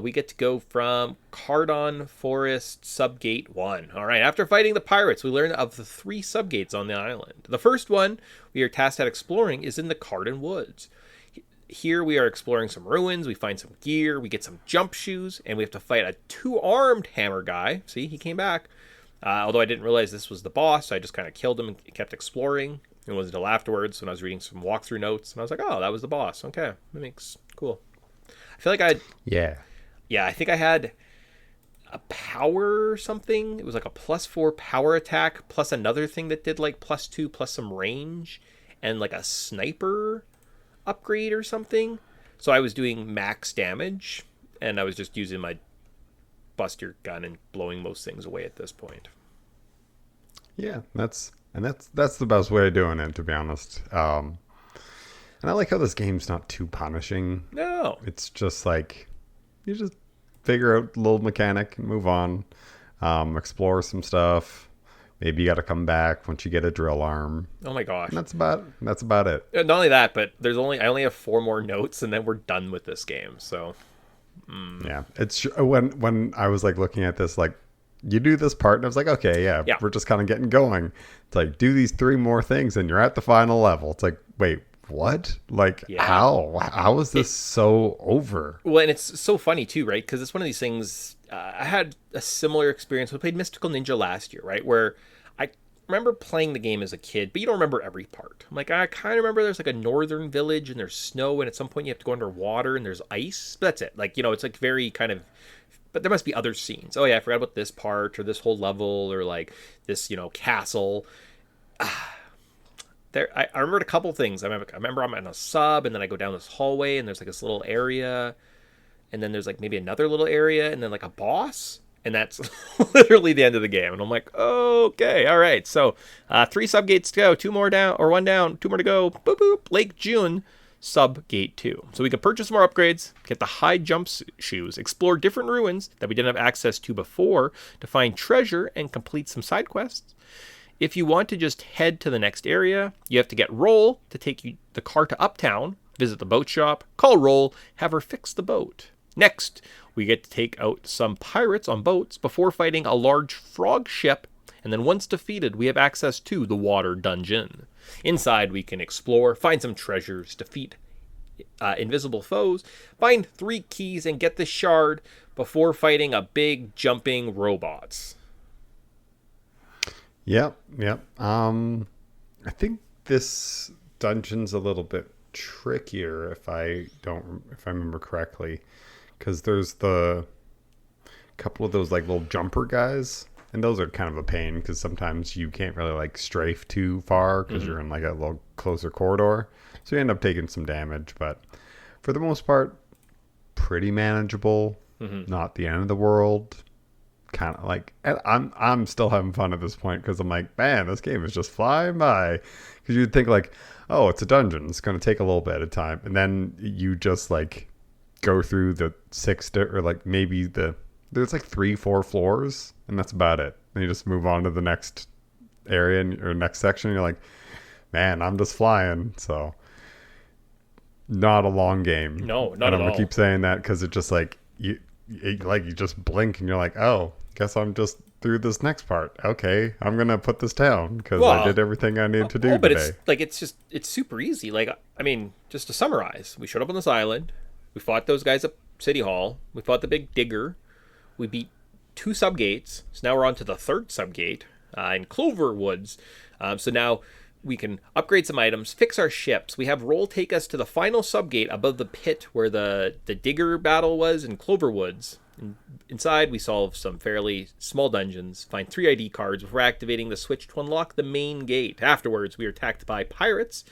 We get to go from Cardon Forest Subgate 1. All right, after fighting the pirates, we learn of the 3 subgates on the island. The first one we are tasked at exploring is in the Cardon Woods. here we are exploring some ruins. We find some gear. We get some jump shoes, and we have to fight a 2-armed hammer guy. See, he came back. Although I didn't realize this was the boss, so I just kind of killed him and kept exploring. It wasn't until afterwards when I was reading some walkthrough notes, and I was like, oh, that was the boss. Okay, that makes cool. I feel like I think I had a power or something. It was like a +4 power attack plus another thing that did like +2 plus some range and like a sniper upgrade or something. So I was doing max damage, and I was just using my buster gun and blowing most things away at this point. Yeah, that's the best way of doing it, to be honest. And I like how this game's not too punishing. No, it's just like you just figure out a little mechanic and move on, explore some stuff. Maybe you got to come back once you get a drill arm. Oh my gosh, and that's about it. Not only that, but I only have 4 more notes, and then we're done with this game. So yeah, it's when I was like looking at this, like you do this part, and I was like, okay, yeah. We're just kind of getting going. It's like do these 3 more things, and you're at the final level. It's like, wait, what? Like how is this so over? Well, and it's so funny too, right? Because it's one of these things. I had a similar experience. We played Mystical Ninja last year, right? Where I remember playing the game as a kid, but you don't remember every part. I'm like, I kind of remember there's like a northern village and there's snow, and at some point you have to go underwater and there's ice. But that's it. Like, it's like very kind of. But there must be other scenes. Oh yeah, I forgot about this part or this whole level or like this, castle. I remembered a couple things. I remember I'm in a sub, and then I go down this hallway, and there's like this little area, and then there's like maybe another little area, and then like a boss, and that's literally the end of the game. And I'm like, okay, all right. So 3 sub gates to go, 2 more down, or 1 down, 2 more to go. Boop boop. Lake June, sub gate 2. So we can purchase more upgrades, get the high jump shoes, explore different ruins that we didn't have access to before to find treasure and complete some side quests. If you want to just head to the next area, you have to get Roll to take the car to Uptown, visit the boat shop, call Roll, have her fix the boat. Next, we get to take out some pirates on boats before fighting a large frog ship, and then once defeated, we have access to the water dungeon. Inside, we can explore, find some treasures, defeat invisible foes, find 3 keys, and get the shard before fighting a big jumping robots. Yep. I think this dungeon's a little bit trickier if I remember correctly, because there's the couple of those like little jumper guys, and those are kind of a pain because sometimes you can't really like strafe too far because you're in like a little closer corridor, so you end up taking some damage. But for the most part, pretty manageable. Not the end of the world. Kind of like, I'm still having fun at this point because I'm like, man, this game is just flying by. Because you'd think like, oh, it's a dungeon, it's going to take a little bit of time, and then you just like go through the 6 or like maybe there's like 3-4 floors, and that's about it. And you just move on to the next area or next section. And you're like, man, I'm just flying. So not a long game. No, not at all. I'm gonna keep saying that because it just like you just blink and you're like, oh, guess I'm just through this next part. Okay, I'm gonna put this down because I did everything I need to do but today. It's super easy. Like, I mean, just to summarize, we showed up on this island, we fought those guys at City Hall, we fought the big digger, we beat 2 subgates, so now we're on to the 3rd subgate in Clover Woods. So now we can upgrade some items, fix our ships. We have Roll take us to the final subgate above the pit where the digger battle was in Clover Woods. Inside, we solve some fairly small dungeons, find 3 ID cards before activating the switch to unlock the main gate. Afterwards, we are attacked by pirates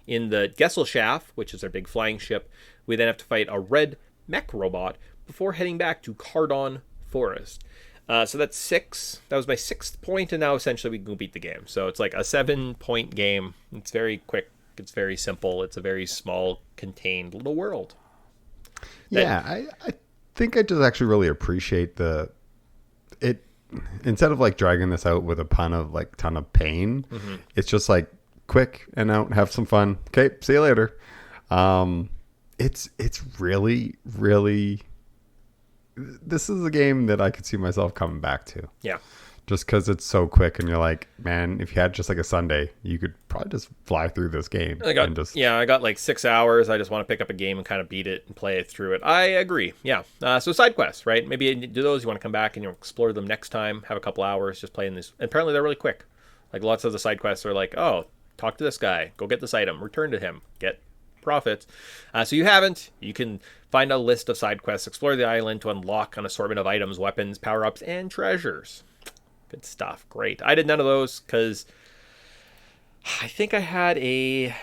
in the Gesellschaft, which is our big flying ship. We then have to fight a red mech robot before heading back to Cardon Forest. So that's 6. That was my 6th point, and now essentially we can go beat the game. So it's like a 7-point game. It's very quick. It's very simple. It's a very small, contained little world. I think I just actually really appreciate it. Instead of like dragging this out with a ton of pain, it's just like quick and out, have some fun. Okay, see you later. It's really, really. This is a game that I could see myself coming back to. Yeah. just because it's so quick, and you're like, man, if you had just like a Sunday, you could probably just fly through this game. I got and just I got like 6 hours. I just want to pick up a game and kind of beat it and play it through it. I agree. Yeah. So side quests, right? Maybe you do those. You want to come back and you explore them next time. Have a couple hours just playing this. And apparently they're really quick. Like lots of the side quests are like, oh, talk to this guy, go get this item, return to him, get profits. So you haven't. You can find a list of side quests, explore the island to unlock an assortment of items, weapons, power ups, and treasures. Good stuff. Great. I did none of those because I think I had a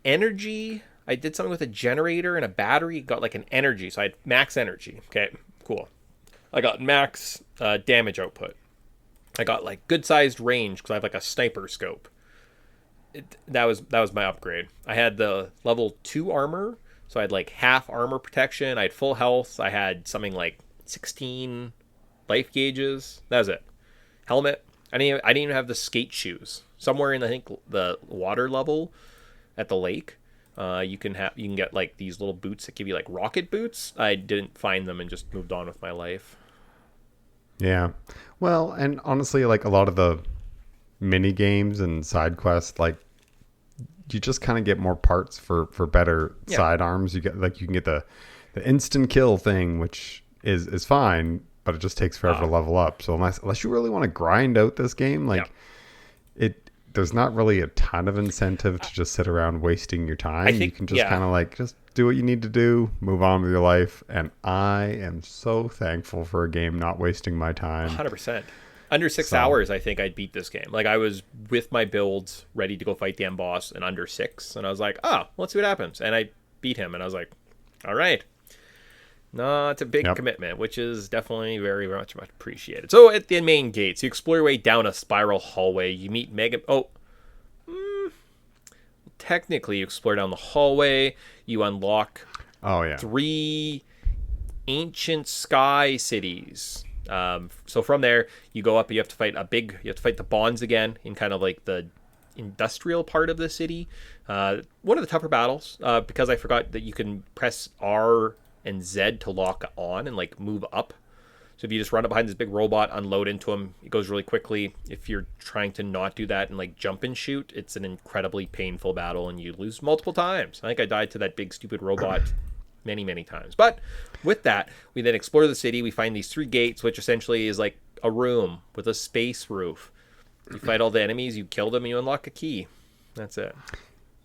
energy. I did something with a generator and a battery. Got like an energy. So I had max energy. Okay, cool. I got max damage output. I got like good sized range because I have like a sniper scope. That was my upgrade. I had the level 2 armor. So I had like half armor protection. I had full health. I had something like 16 life gauges. That was it. Helmet. I didn't even have the skate shoes. Somewhere in I think the water level at the lake, you can get like these little boots that give you like rocket boots. I didn't find them and just moved on with my life. Yeah. Well, and honestly, like a lot of the mini games and side quests, like you just kind of get more parts for better sidearms. You can get the instant kill thing, which is fine, but it just takes forever to level up. So unless you really want to grind out this game, like there's not really a ton of incentive to just sit around wasting your time. You can just kind of like just do what you need to do, move on with your life. And I am so thankful for a game not wasting my time. 100%. Under 6 hours, I think I'd beat this game. Like I was with my builds ready to go fight the end boss in under 6. And I was like, let's see what happens. And I beat him. And I was like, all right. No, it's a big commitment, which is definitely very, very much appreciated. So at the main gates, you explore your way down a spiral hallway. You meet technically you explore down the hallway. You unlock 3 ancient sky cities. So from there, you go up. You have to fight the bonds again in kind of like the industrial part of the city. One of the tougher battles, because I forgot that you can press R and Z to lock on and like move up. So if you just run up behind this big robot, unload into him, it goes really quickly. If you're trying to not do that and like jump and shoot, it's an incredibly painful battle and you lose multiple times. I think I died to that big stupid robot many, many times. But with that, we then explore the city. We find these 3 gates, which essentially is like a room with a space roof. You fight all the enemies, you kill them, and you unlock a key. That's it.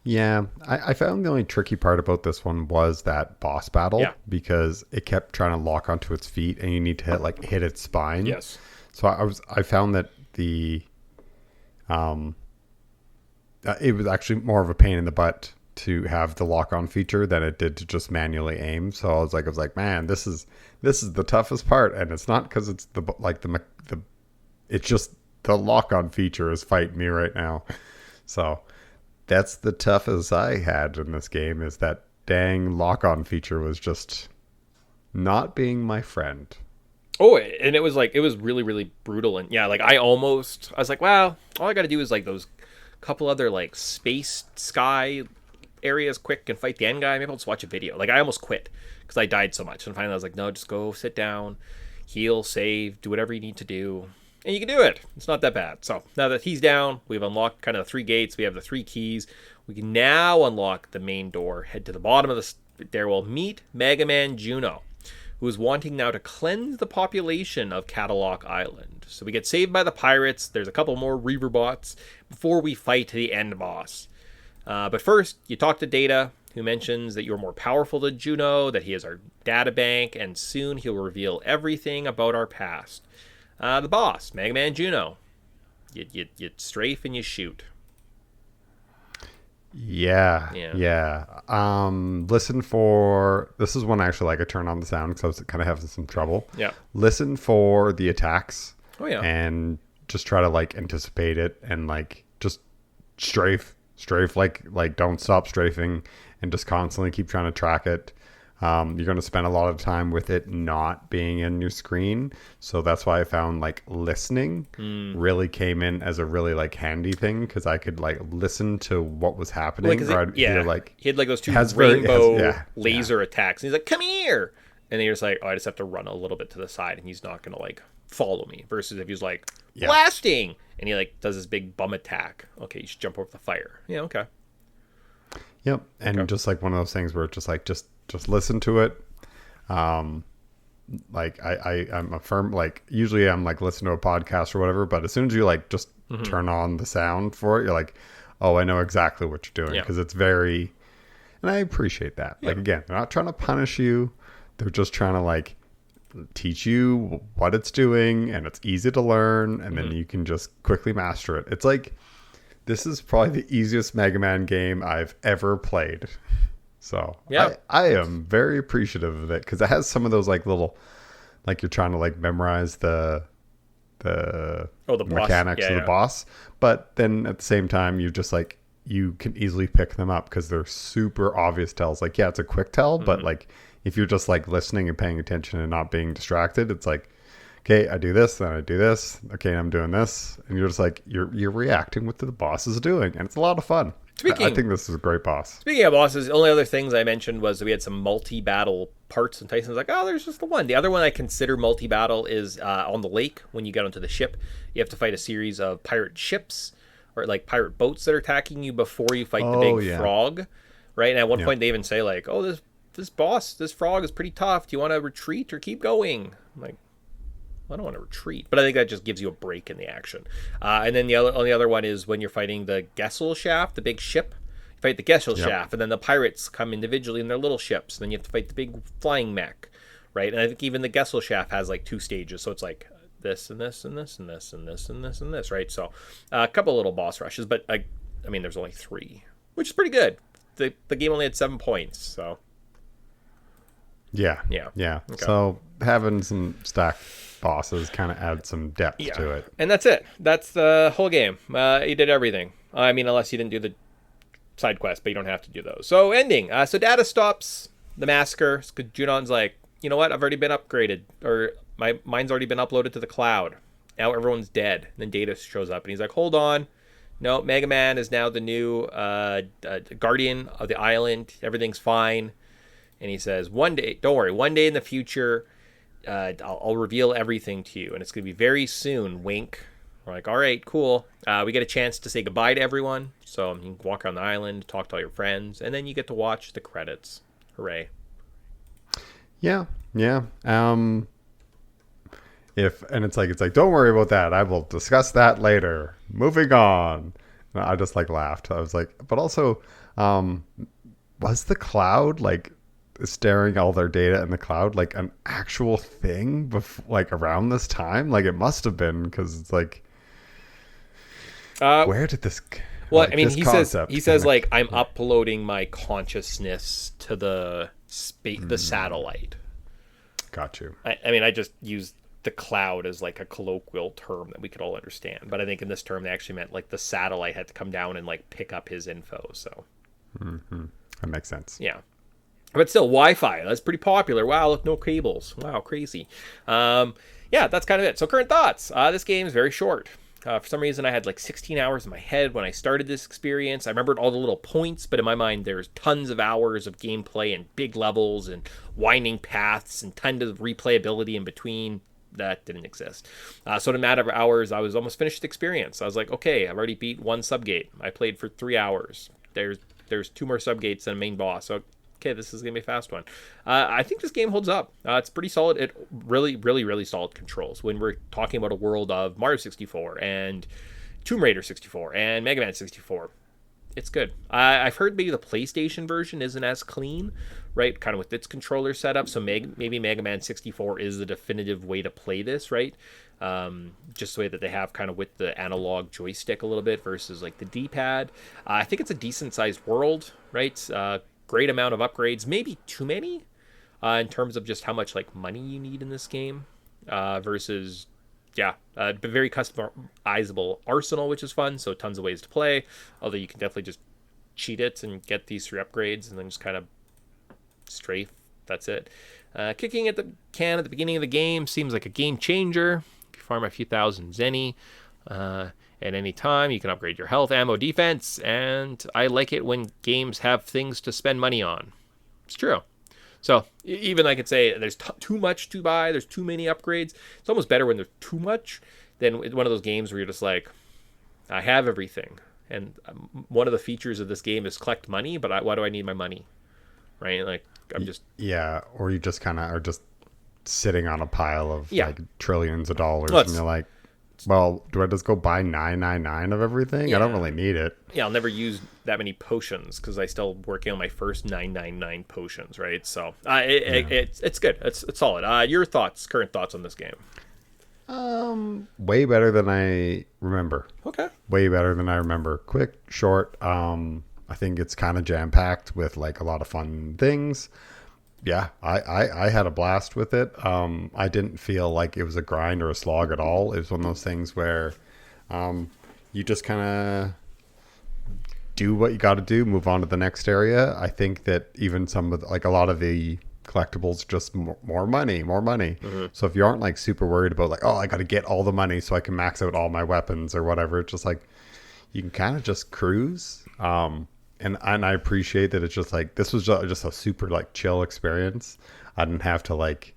Yeah, I found the only tricky part about this one was that boss battle because it kept trying to lock onto its feet, and you need to hit its spine. Yes. So I found that it was actually more of a pain in the butt to have the lock-on feature than it did to just manually aim. So I was like, man, this is the toughest part, and it's not because it's it's just the lock-on feature is fighting me right now. So that's the toughest I had in this game, is that dang lock-on feature was just not being my friend. Oh, and it was really, really brutal. And yeah, like I was like, wow, all I got to do is like those couple other like space sky areas quick and fight the end guy. Maybe I'll just watch a video. Like I almost quit because I died so much. And finally I was like, no, just go sit down, heal, save, do whatever you need to do. And you can do it. It's not that bad. So now that he's down, we've unlocked kind of the 3 gates. We have the 3 keys. We can now unlock the main door, head to the bottom of the stairwell, meet Mega Man Juno, who is wanting now to cleanse the population of Cadillac Island. So we get saved by the pirates. There's a couple more Reaver bots before we fight the end boss. But first, you talk to Data, who mentions that you're more powerful than Juno, that he is our data bank, and soon he'll reveal everything about our past. The boss, Mega Man Juno. You strafe and you shoot. Yeah. Listen for... This is when actually I turned on the sound because I was kind of having some trouble. Yeah. Listen for the attacks. Oh, yeah. And just try to anticipate it and just strafe, don't stop strafing and just constantly keep trying to track it. You're going to spend a lot of time with it not being in your screen. So that's why I found listening really came in as a really handy thing, because I could listen to what was happening. He had those 2 rainbow laser attacks. And he's like, come here. And then you're just like, oh, I just have to run a little bit to the side and he's not going to follow me. Versus if he was like, Yeah. blasting, and he like does this big bum attack. Okay, you should jump over the fire. Yeah, okay. Yep. And Okay. just like one of those things where it's just like, just listen to it. Like I'm a firm, like usually I'm like listening to a podcast or whatever, but as soon as you like just turn on the sound for it, you're like, oh, I know exactly what you're doing. Yeah. Because it's very, and I appreciate that. Like, again, they're not trying to punish you. They're just trying to like teach you what it's doing, and it's easy to learn, and then you can just quickly master it. It's like, this is probably the easiest Mega Man game I've ever played. So Yeah. I am very appreciative of it, because it has some of those like little, like you're trying to like memorize the The boss. mechanics Yeah, of the yeah. boss, but then at the same time you just like, you can easily pick them up because they're super obvious tells. Like, yeah, it's a quick tell, but like if you're just like listening and paying attention and not being distracted, it's like, okay, I do this, then I do this. Okay, I'm doing this, and you're just like, you're reacting with what the boss is doing, and it's a lot of fun. I think this is a great boss. Speaking of bosses, the only other things I mentioned was that we had some multi-battle parts, and Tyson's like, oh, there's just the one. The other one I consider multi-battle is on the lake. When you get onto the ship, you have to fight a series of pirate ships, or like pirate boats that are attacking you before you fight the big frog, right? And at one point they even say like, oh, this frog is pretty tough. Do you want to retreat or keep going? I'm like, I don't want to retreat, but I think that just gives you a break in the action. And then the only other one is when you're fighting the Gessel shaft, the big ship. You fight the Gessel shaft, and then the pirates come individually in their little ships. And then you have to fight the big flying mech, right? And I think even the Gessel shaft has like 2 stages, so it's like this and this and this and this and this and this and this, right? So a couple little boss rushes, but I mean, there's only 3, which is pretty good. The game only had 7 points, so Yeah. Okay. So having some stacked bosses kind of adds some depth to it. And that's it. That's the whole game. You did everything. I mean, unless you didn't do the side quest, but you don't have to do those. So ending. So Data stops the massacre. Junon's like, you know what? I've already been upgraded, or mine's already been uploaded to the cloud. Now everyone's dead. And then Data shows up, and he's like, hold on. No, Mega Man is now the new guardian of the island. Everything's fine. And he says, one day, don't worry, one day in the future, I'll reveal everything to you. And it's going to be very soon, wink. We're like, all right, cool. We get a chance to say goodbye to everyone. So you can walk around the island, talk to all your friends, and then you get to watch the credits. Hooray. Yeah. It's like, don't worry about that. I will discuss that later. Moving on. And I just like laughed. I was like, but also, was the cloud like staring all their data in the cloud like an actual thing like around this time? Like it must have been, because it's like, where did this? Well, like, I mean, this he says like, I'm uploading my consciousness to the the satellite. Got you. I mean, I just used the cloud as like a colloquial term that we could all understand, but I think in this term they actually meant like the satellite had to come down and like pick up his info. So That makes sense. yeah, but still, Wi-Fi, that's pretty popular. Wow, look, no cables. Wow, crazy. Yeah, that's kind of it. So current thoughts. This game is very short. For some reason, I had like 16 hours in my head when I started this experience. I remembered all the little points, but in my mind, there's tons of hours of gameplay and big levels and winding paths and tons of replayability in between. That didn't exist. So in a matter of hours, I was almost finished the experience. I was like, okay, I've already beat 1 subgate. I played for 3 hours. There's 2 more subgates and a main boss. So okay, this is gonna be a fast one. I think this game holds up. It's pretty solid. It really solid controls. When we're talking about a world of Mario 64 and Tomb Raider 64 and Mega Man 64, it's good. I've heard maybe the PlayStation version isn't as clean, right? Kind of with its controller setup. So maybe Mega Man 64 is the definitive way to play this, right? Just the way that they have kind of with the analog joystick a little bit versus like the D-pad. I think it's a decent sized world, right? Great amount of upgrades, maybe too many in terms of just how much like money you need in this game versus very customizable arsenal, which is fun. So tons of ways to play, although you can definitely just cheat it and get these 3 upgrades and then just kind of strafe. That's it. Kicking at the can at the beginning of the game seems like a game changer. If you farm a few thousand zenny at any time, you can upgrade your health, ammo, defense, and I like it when games have things to spend money on. It's true. So even I could say there's too much to buy, there's too many upgrades. It's almost better when there's too much than one of those games where you're just like, I have everything. And one of the features of this game is collect money, but why do I need my money? Right? Like, I'm just... Yeah, or you just kind of are just sitting on a pile of Yeah. like trillions of dollars, Well, and you're like, well, do I just go buy 999 of everything? I don't Yeah. really need it. Yeah, I'll never use that many potions because I still working on my first 999 potions, right? So it's good. It's solid. Your current thoughts on this game? Way better than I remember. Okay. Way better than I remember. Quick, short. I think it's kind of jam packed with like a lot of fun things. Yeah, I had a blast with it. I didn't feel like it was a grind or a slog at all. It was one of those things where you just kind of do what you got to do, move on to the next area. I think that even some of like a lot of the collectibles just more money. So if you aren't like super worried about like, oh, I got to get all the money so I can max out all my weapons or whatever, it's just like you can kind of just cruise. And I appreciate that it's just like this was just a super like chill experience. I didn't have to like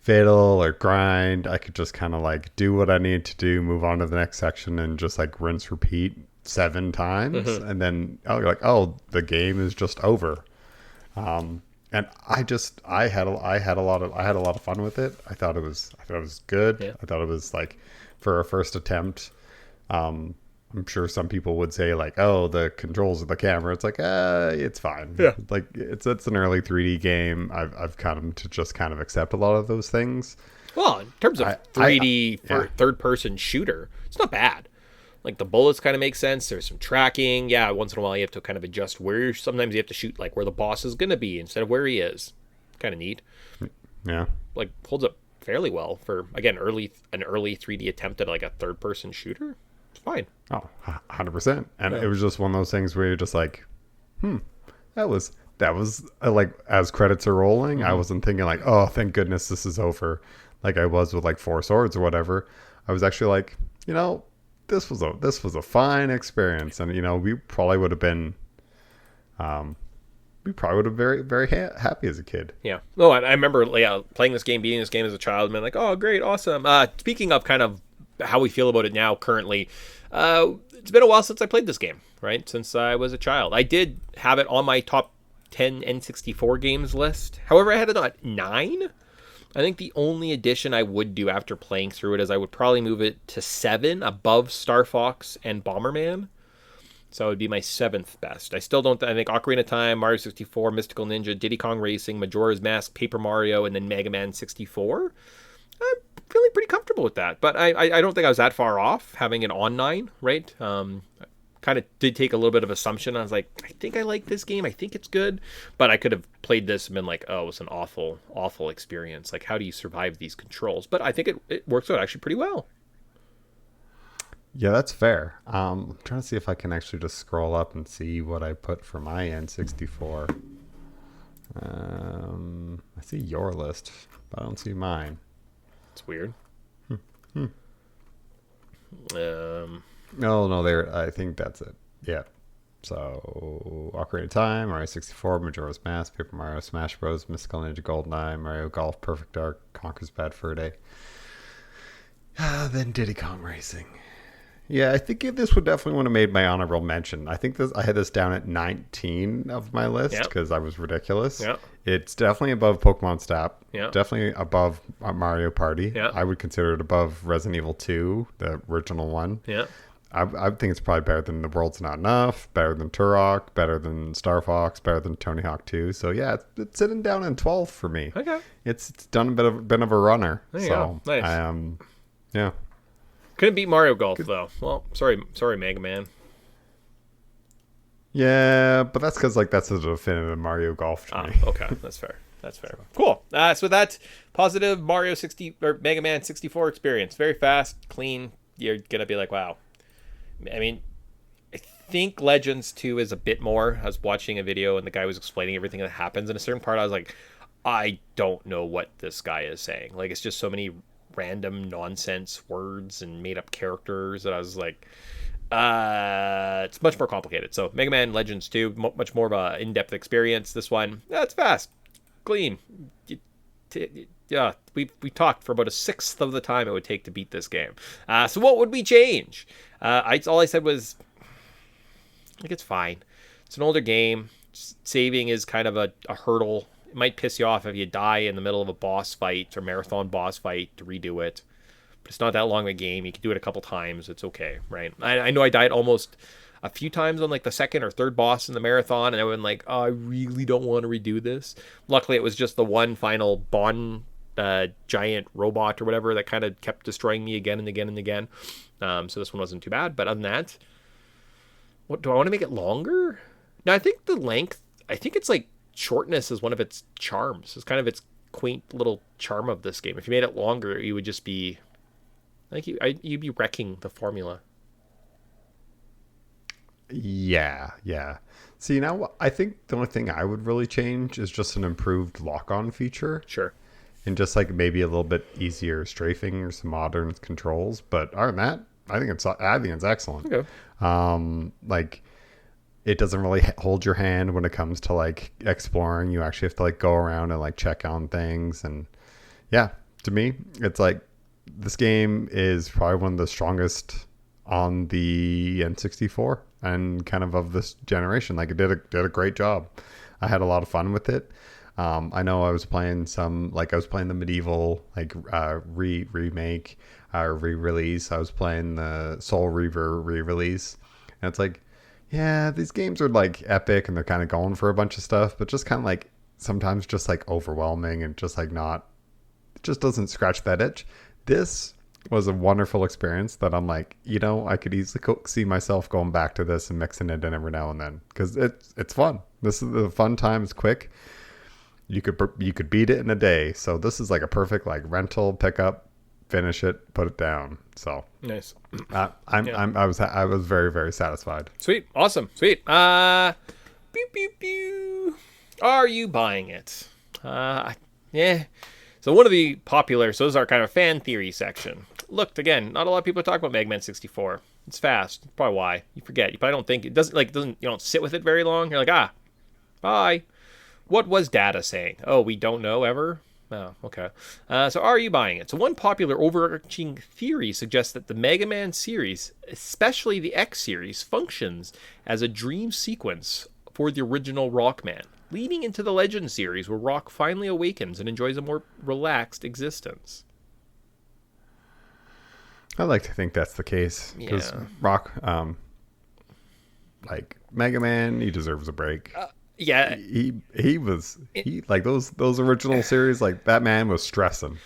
fiddle or grind. I could just kind of like do what I need to do, move on to the next section, and just like rinse repeat 7 times, and then the game is just over. And I had a lot of fun with it. I thought it was good. Yeah. I thought it was like for a first attempt. I'm sure some people would say like, oh, the controls of the camera. It's like, it's fine. Yeah. Like it's an early 3D game. I've come to just kind of accept a lot of those things. Well, in terms of 3D third-person shooter, it's not bad. Like the bullets kind of make sense. There's some tracking. Yeah, once in a while you have to kind of adjust where sometimes you have to shoot like where the boss is going to be instead of where he is. Kind of neat. Yeah. Like holds up fairly well for again an early 3D attempt at like a third-person shooter. It's fine. Oh, 100%. And it was just one of those things where you're just like, that was like as credits are rolling, I wasn't thinking like, oh, thank goodness this is over, like I was with like Four Swords or whatever. I was actually like, this was a fine experience, and we probably would have been, very very happy as a kid. Yeah. No, I remember playing this game, beating this game as a child, and being like, oh, great, awesome. Speaking of kind of how we feel about it now currently, it's been a while since I played this game, right? Since I was a child. I did have it on my top 10 N64 games list. However, I had it at 9. I think the only addition I would do after playing through it is I would probably move it to 7 above Star Fox and Bomberman. So it would be my 7th best. I still don't, I think Ocarina of Time, Mario 64, Mystical Ninja, Diddy Kong Racing, Majora's Mask, Paper Mario, and then Mega Man 64. I'm feeling pretty comfortable with that. But I don't think I was that far off having it on 9, right? Kind of did take a little bit of assumption. I was like, I think I like this game. I think it's good. But I could have played this and been like, oh, it's an awful, awful experience. Like, how do you survive these controls? But I think it works out actually pretty well. Yeah, that's fair. I'm trying to see if I can actually just scroll up and see what I put for my N64. I see your list, but I don't see mine. It's weird. No, there. I think that's it. Yeah. So, Ocarina of Time, Mario 64, Majora's Mask, Paper Mario, Smash Bros, Mystical Ninja GoldenEye, Mario Golf, Perfect Dark, Conker's Bad Fur Day. Then Diddy Kong Racing. Yeah, I think this would definitely want to made my honorable mention. I think I had this down at 19 of my list because I was ridiculous. Yep. It's definitely above Pokemon Snap. Yeah. Definitely above Mario Party. Yeah. I would consider it above Resident Evil 2, the original one. Yeah. I think it's probably better than The World's Not Enough, better than Turok, better than Star Fox, better than Tony Hawk 2. So yeah, it's sitting down in 12 for me. Okay. It's done a bit of a runner. There you go. Nice. Yeah. Couldn't beat Mario Golf though. Well, sorry, Mega Man. Yeah, but that's because that's a definitive Mario Golf to me. Okay, that's fair. That's fair. Cool. So that positive Mario 60 or Mega Man 64 experience. Very fast, clean. You're gonna be like, wow. I mean, I think Legends 2 is a bit more. I was watching a video and the guy was explaining everything that happens. In a certain part, I was like, I don't know what this guy is saying. Like, it's just so many random nonsense words and made up characters that I was like, it's much more complicated. So Mega Man Legends 2, much more of a in-depth experience. This one, it's fast. clean. Yeah, we talked for about a sixth of the time it would take to beat this game. So what would we change? All I said was, I think it's fine. It's an older game. Saving is kind of a hurdle. It might piss you off if you die in the middle of a boss fight or marathon boss fight to redo it. But it's not that long of a game. You can do it a couple times. It's okay, right? I know I died almost a few times on like the second or third boss in the marathon, and I went like, oh, I really don't want to redo this. Luckily, it was just the one final giant robot or whatever that kind of kept destroying me again and again and again. So this one wasn't too bad. But other than that, what do I want to make it longer? No, I think the length. I think it's like shortness is one of its charms. It's kind of its quaint little charm of this game. If you made it longer, you would just be like you'd be wrecking the formula. Yeah. See, now I think the only thing I would really change is just an improved lock-on feature. Sure. And just like maybe a little bit easier strafing or some modern controls. But other than that, I think it's excellent. Okay. Like it doesn't really hold your hand when it comes to like exploring. You actually have to like go around and like check on things. And yeah, to me, it's like this game is probably one of the strongest on the N64 and kind of this generation. Like it did a great job. I had a lot of fun with it. I know I was playing the medieval remake or re-release. I was playing the Soul Reaver re-release, and it's like, yeah, these games are like epic and they're kind of going for a bunch of stuff, but just kind of like sometimes just like overwhelming and just like not, it just doesn't scratch that itch. This was a wonderful experience that I'm like, I could easily see myself going back to this and mixing it in every now and then because it's fun. This is the fun time. It's quick. You could beat it in a day. So this is like a perfect like rental, pick up, finish it, put it down. So nice. I was very, very satisfied. Sweet. Awesome. Sweet. Pew, pew, pew. Are you buying it? Yeah. So one of the popular, so this is our kind of fan theory section. Look, again, not a lot of people talk about Mega Man 64. It's fast. That's probably why. You forget. You probably don't think, you don't sit with it very long. You're like, bye. What was Data saying? Oh, we don't know ever? Oh, okay. So are you buying it? So one popular overarching theory suggests that the Mega Man series, especially the X series, functions as a dream sequence for the original Rockman, leading into the Legend series where Rock finally awakens and enjoys a more relaxed existence. I like to think that's the case because Rock, like Mega Man, he deserves a break. Yeah, he was like those original series. Like that man was stressing.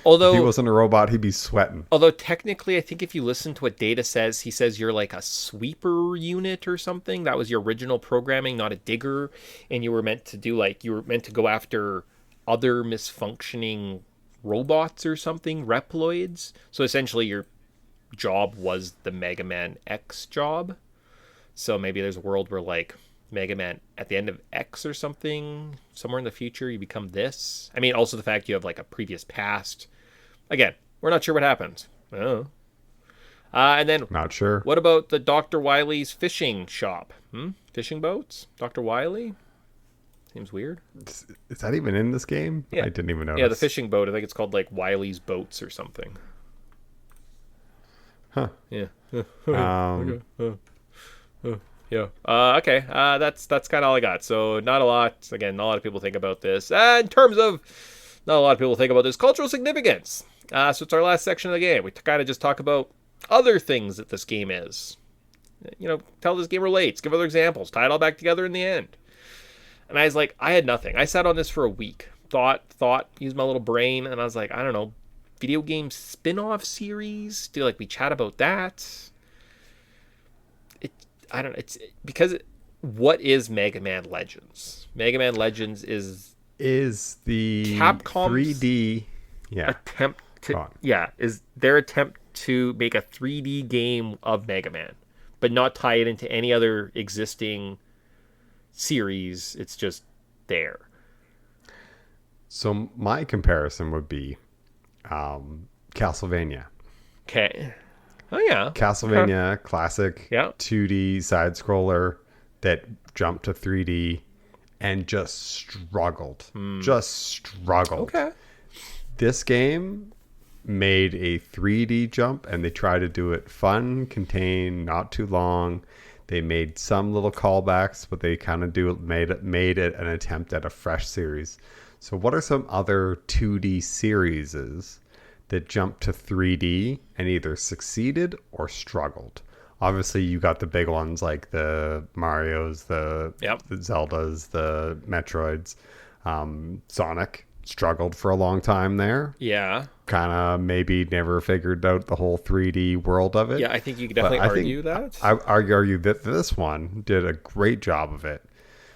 Although if he wasn't a robot, he'd be sweating. Although technically, I think if you listen to what Data says, he says you're like a sweeper unit or something. That was your original programming, not a digger, and you were meant to go after other misfunctioning robots or something, Reploids. So essentially, your job was the Mega Man X job. So maybe there's a world where like Mega Man at the end of X or something, somewhere in the future, you become this. I mean, also the fact you have like a previous past. Again, we're not sure what happens. Oh. And then, not sure. What about the Dr. Wily's fishing shop? Fishing boats? Dr. Wily? Seems weird. Is that even in this game? Yeah. I didn't even notice. Yeah, the fishing boat. I think it's called like Wily's Boats or something. Huh. Yeah. Okay. Yeah. Okay. That's kind of all I got. So not a lot. Again, not a lot of people think about this. In terms of, not a lot of people think about this cultural significance. So it's our last section of the game. We kind of just talk about other things that this game is. Tell this game relates. Give other examples. Tie it all back together in the end. And I was like, I had nothing. I sat on this for a week. Thought. Used my little brain, and I was like, I don't know, video game spin-off series. Do we chat about that? I don't know. It's because what is Mega Man Legends? Mega Man Legends is the Capcom's 3D attempt to is their attempt to make a 3D game of Mega Man, but not tie it into any other existing series. It's just there. So my comparison would be Castlevania. Okay. Oh yeah, Castlevania classic 2D side scroller that jumped to 3D and just struggled. Just struggled. Okay. This game made a 3D jump, and they tried to do it fun, contained, not too long. They made some little callbacks, but they kind of made it an attempt at a fresh series. So what are some other 2D series that jumped to 3D and either succeeded or struggled? Obviously, you got the big ones like the Marios, the Zeldas, the Metroids. Sonic struggled for a long time there. Yeah. Kind of maybe never figured out the whole 3D world of it. Yeah, I think you could definitely argue that. I argue that this one did a great job of it.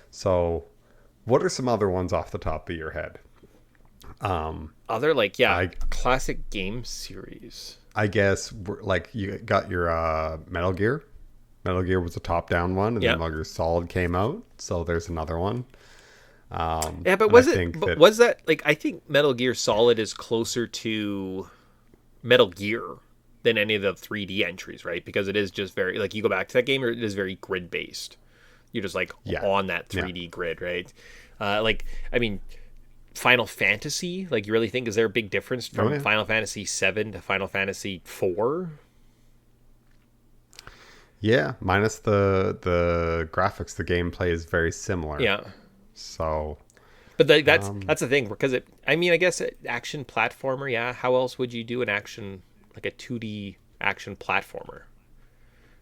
So, what are some other ones off the top of your head? Other classic game series. I guess like you got your Metal Gear. Metal Gear was a top-down one, and then Metal Gear Solid came out. So there's another one. Yeah, but was that like, I think Metal Gear Solid is closer to Metal Gear than any of the 3D entries, right? Because it is just very, like, you go back to that game, it is very grid based. You're just like on that 3D grid, right? Like, I mean, Final Fantasy, like, you really think, is there a big difference from Final Fantasy 7 to Final Fantasy 4? Yeah, minus the graphics, the gameplay is very similar. Yeah. So, but that's the thing, because I guess action platformer. Yeah, how else would you do an action, like a 2D action platformer?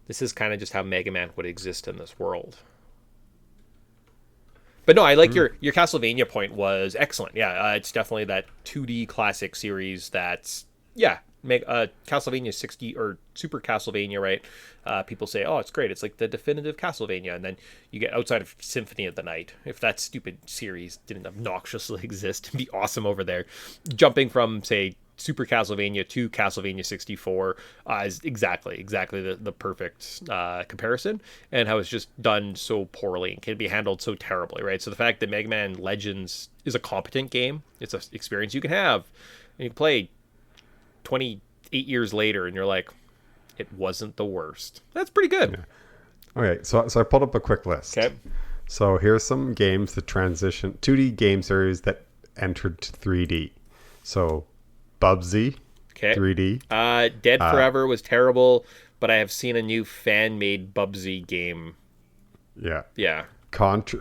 This is kind of just how Mega Man would exist in this world. But no, I like your Castlevania point was excellent. Yeah, it's definitely that 2D classic series that's Castlevania 60 or Super Castlevania, right? People say, oh, it's great. It's like the definitive Castlevania. And then you get outside of Symphony of the Night. If that stupid series didn't obnoxiously exist and be awesome over there, jumping from, say, Super Castlevania to Castlevania 64 is exactly the perfect comparison, and how it's just done so poorly and can be handled so terribly, right? So the fact that Mega Man Legends is a competent game, it's an experience you can have, and you play 28 years later, and you're like, it wasn't the worst. That's pretty good. Yeah. Okay, so I pulled up a quick list. Okay. So here's some games that transition 2D game series that entered to 3D. So Bubsy, 3D. Dead Forever was terrible, but I have seen a new fan-made Bubsy game. Yeah. Yeah. Contra,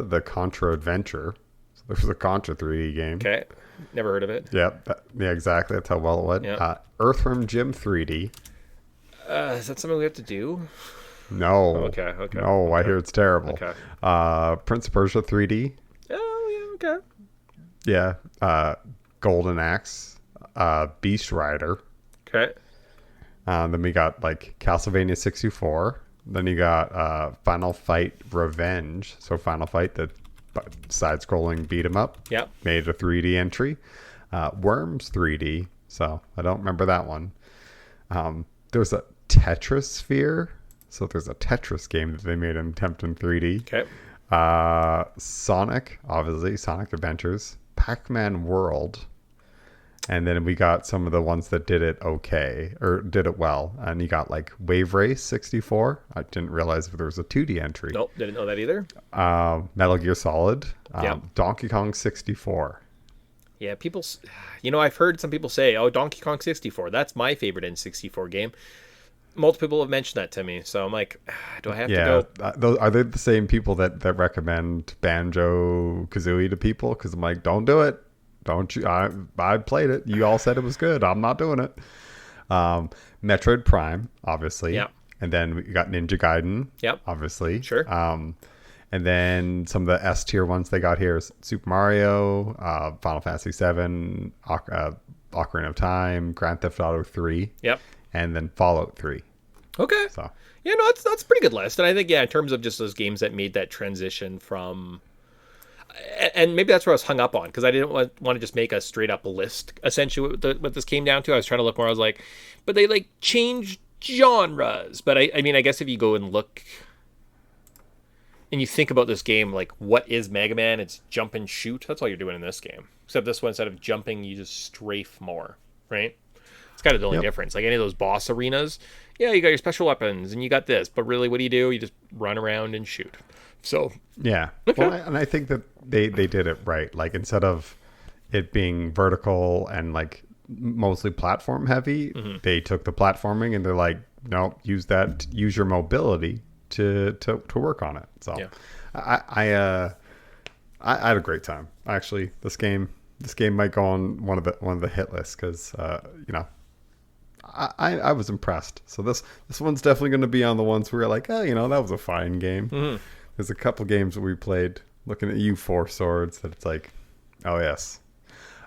the Contra Adventure. So there was a Contra 3D game. Okay. Never heard of it. Yeah, exactly. That's how well it went. Yep. Earthworm Jim 3D. Is that something we have to do? No. Okay. No, I hear it's terrible. Okay. Prince of Persia 3D. Oh, yeah, okay. Yeah. Golden Axe. Beast Rider. Okay. Then we got like Castlevania 64. Then you got Final Fight Revenge. So Final Fight, the side-scrolling beat 'em up. Yep. Made a 3D entry. Worms 3D. So I don't remember that one. There's a Tetris Sphere. So there's a Tetris game that they made an attempt in 3D. Okay. Sonic, obviously. Sonic Adventures. Pac-Man World. And then we got some of the ones that did it okay, or did it well. And you got like Wave Race 64. I didn't realize there was a 2D entry. Nope, didn't know that either. Metal Gear Solid. Donkey Kong 64. Yeah, I've heard some people say, oh, Donkey Kong 64, that's my favorite N64 game. Multiple people have mentioned that to me, so I'm like, do I have to go? Are they the same people that recommend Banjo-Kazooie to people? Because I'm like, don't do it. Don't you? I played it. You all said it was good. I'm not doing it. Metroid Prime, obviously. Yeah. And then we got Ninja Gaiden. Yep. Obviously. Sure. And then some of the S tier ones they got here is Super Mario, Final Fantasy 7, Ocarina of Time, Grand Theft Auto 3. Yep. And then Fallout 3. Okay. So. Yeah, no, that's a pretty good list. And I think, in terms of just those games that made that transition from... And maybe that's where I was hung up on, because I didn't want to just make a straight up list. Essentially, what this came down to, I was trying to look more. I was like, but they like changed genres. But I mean, I guess if you go and look and you think about this game, like, what is Mega Man? It's jump and shoot. That's all you're doing in this game. Except this one, instead of jumping, you just strafe more, right? It's kind of the only Yep. difference. Like any of those boss arenas, yeah, you got your special weapons and you got this, but really, what do? You just run around and shoot. So Yeah. Okay. Well, and I think that they did it right. Like instead of it being vertical and like mostly platform heavy, they took the platforming and they're like, no, use your mobility to work on it. So Yeah. I had a great time. Actually, this game might go on one of the hit lists because I was impressed. So this one's definitely going to be on the ones where you're like, oh, that was a fine game. There's a couple games that we played looking at you, Four Swords, that it's like, oh yes.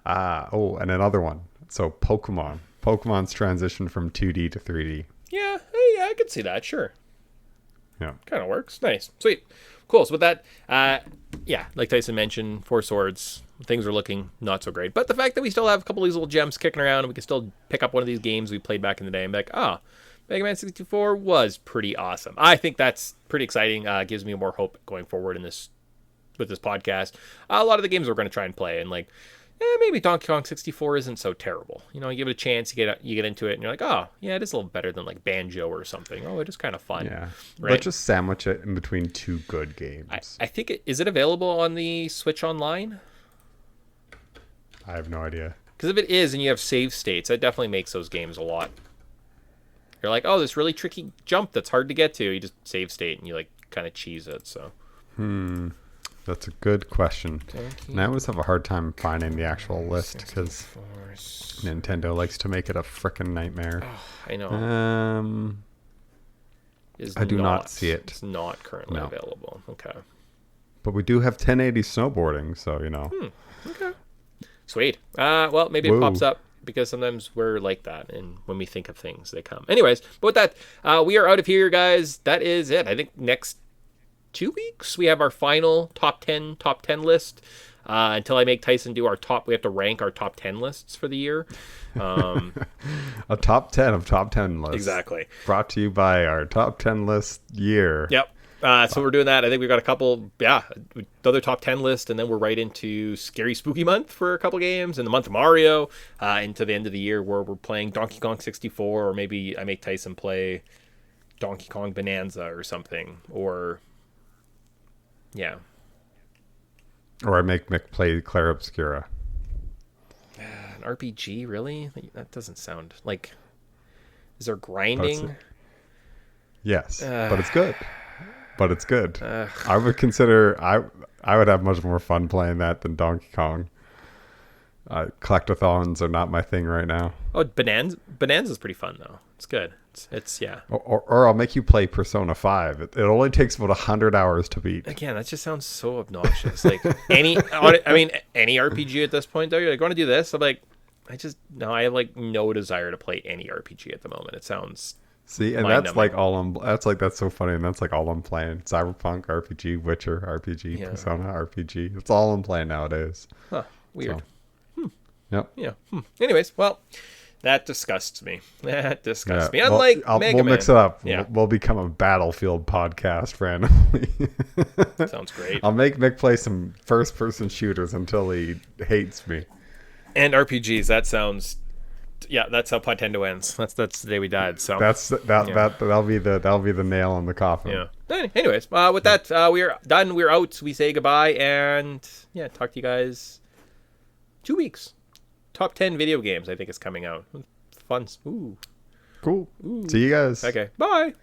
And another one. So Pokemon's transition from 2D to 3D. Yeah, hey, I could see that. Sure. Yeah. Kind of works. Nice. Sweet. Cool. So with that, yeah, like Tyson mentioned, Four Swords, things are looking not so great. But the fact that we still have a couple of these little gems kicking around and we can still pick up one of these games we played back in the day and be like, Mega Man 64 was pretty awesome. I think that's pretty exciting. Gives me more hope going forward with this podcast. A lot of the games we're going to try and play, and like, maybe Donkey Kong 64 isn't so terrible. You give it a chance, you get into it, and you're like, oh, yeah, it is a little better than like Banjo or something. Oh, it is kind of fun. Yeah. Right? But just sandwich it in between two good games. I think is it available on the Switch Online? I have no idea. Because if it is, and you have save states, that definitely makes those games a lot. You're like, oh, this really tricky jump that's hard to get to. You just save state and you like kind of cheese it. So. That's a good question. And I always have a hard time finding the actual list because Nintendo likes to make it a frickin' nightmare. I know. I do not see it. It's not currently available. Okay. But we do have 1080 snowboarding, so Okay. Sweet. Well, maybe Whoa. it pops up because sometimes we're like that, and when we think of things, they come. Anyways, but with that, we are out of here, guys. That is it. I think next 2 weeks we have our final top 10 list. Until I make Tyson do we have to rank our top 10 lists for the year. a top 10 of top 10 lists. Exactly. Brought to you by our top 10 list year. Yep. So we're doing that. I think we've got a couple, another top 10 list, and then we're right into Scary Spooky Month for a couple games, and the month of Mario, into the end of the year where we're playing Donkey Kong 64, or maybe I make Tyson play Donkey Kong Bonanza or something, or, yeah. Or I make Mick play Claire Obscura. An RPG, really? That doesn't sound like... Is there grinding? Yes, but it's good. But it's good. I would consider... I would have much more fun playing that than Donkey Kong. Collectathons are not my thing right now. Oh, Bonanza's pretty fun, though. It's good. It's yeah. Or I'll make you play Persona 5. It only takes about 100 hours to beat. Again, that just sounds so obnoxious. Like any RPG at this point, though, you're like, want to do this? I'm like, I have like no desire to play any RPG at the moment. It sounds See, and that's like that's so funny, and that's like all I'm playing. Cyberpunk RPG, Witcher RPG, Persona RPG. It's all I'm playing nowadays. Huh. Weird. So, Yep. Yeah. Anyways, well, that disgusts me. Me. Well, Unlike Mega we'll Man. mix it up. Yeah. We'll become a Battlefield podcast randomly. Sounds great. I'll make Mick play some first-person shooters until he hates me. And RPGs. That sounds. Yeah, that's how Podtendo ends. That's the day we died. So That'll be the nail in the coffin. Yeah. Anyways, with that, we are done. We're out. We say goodbye, and talk to you guys 2 weeks. Top 10 video games, I think, is coming out. Fun. Ooh. Cool. See you guys. Okay. Bye.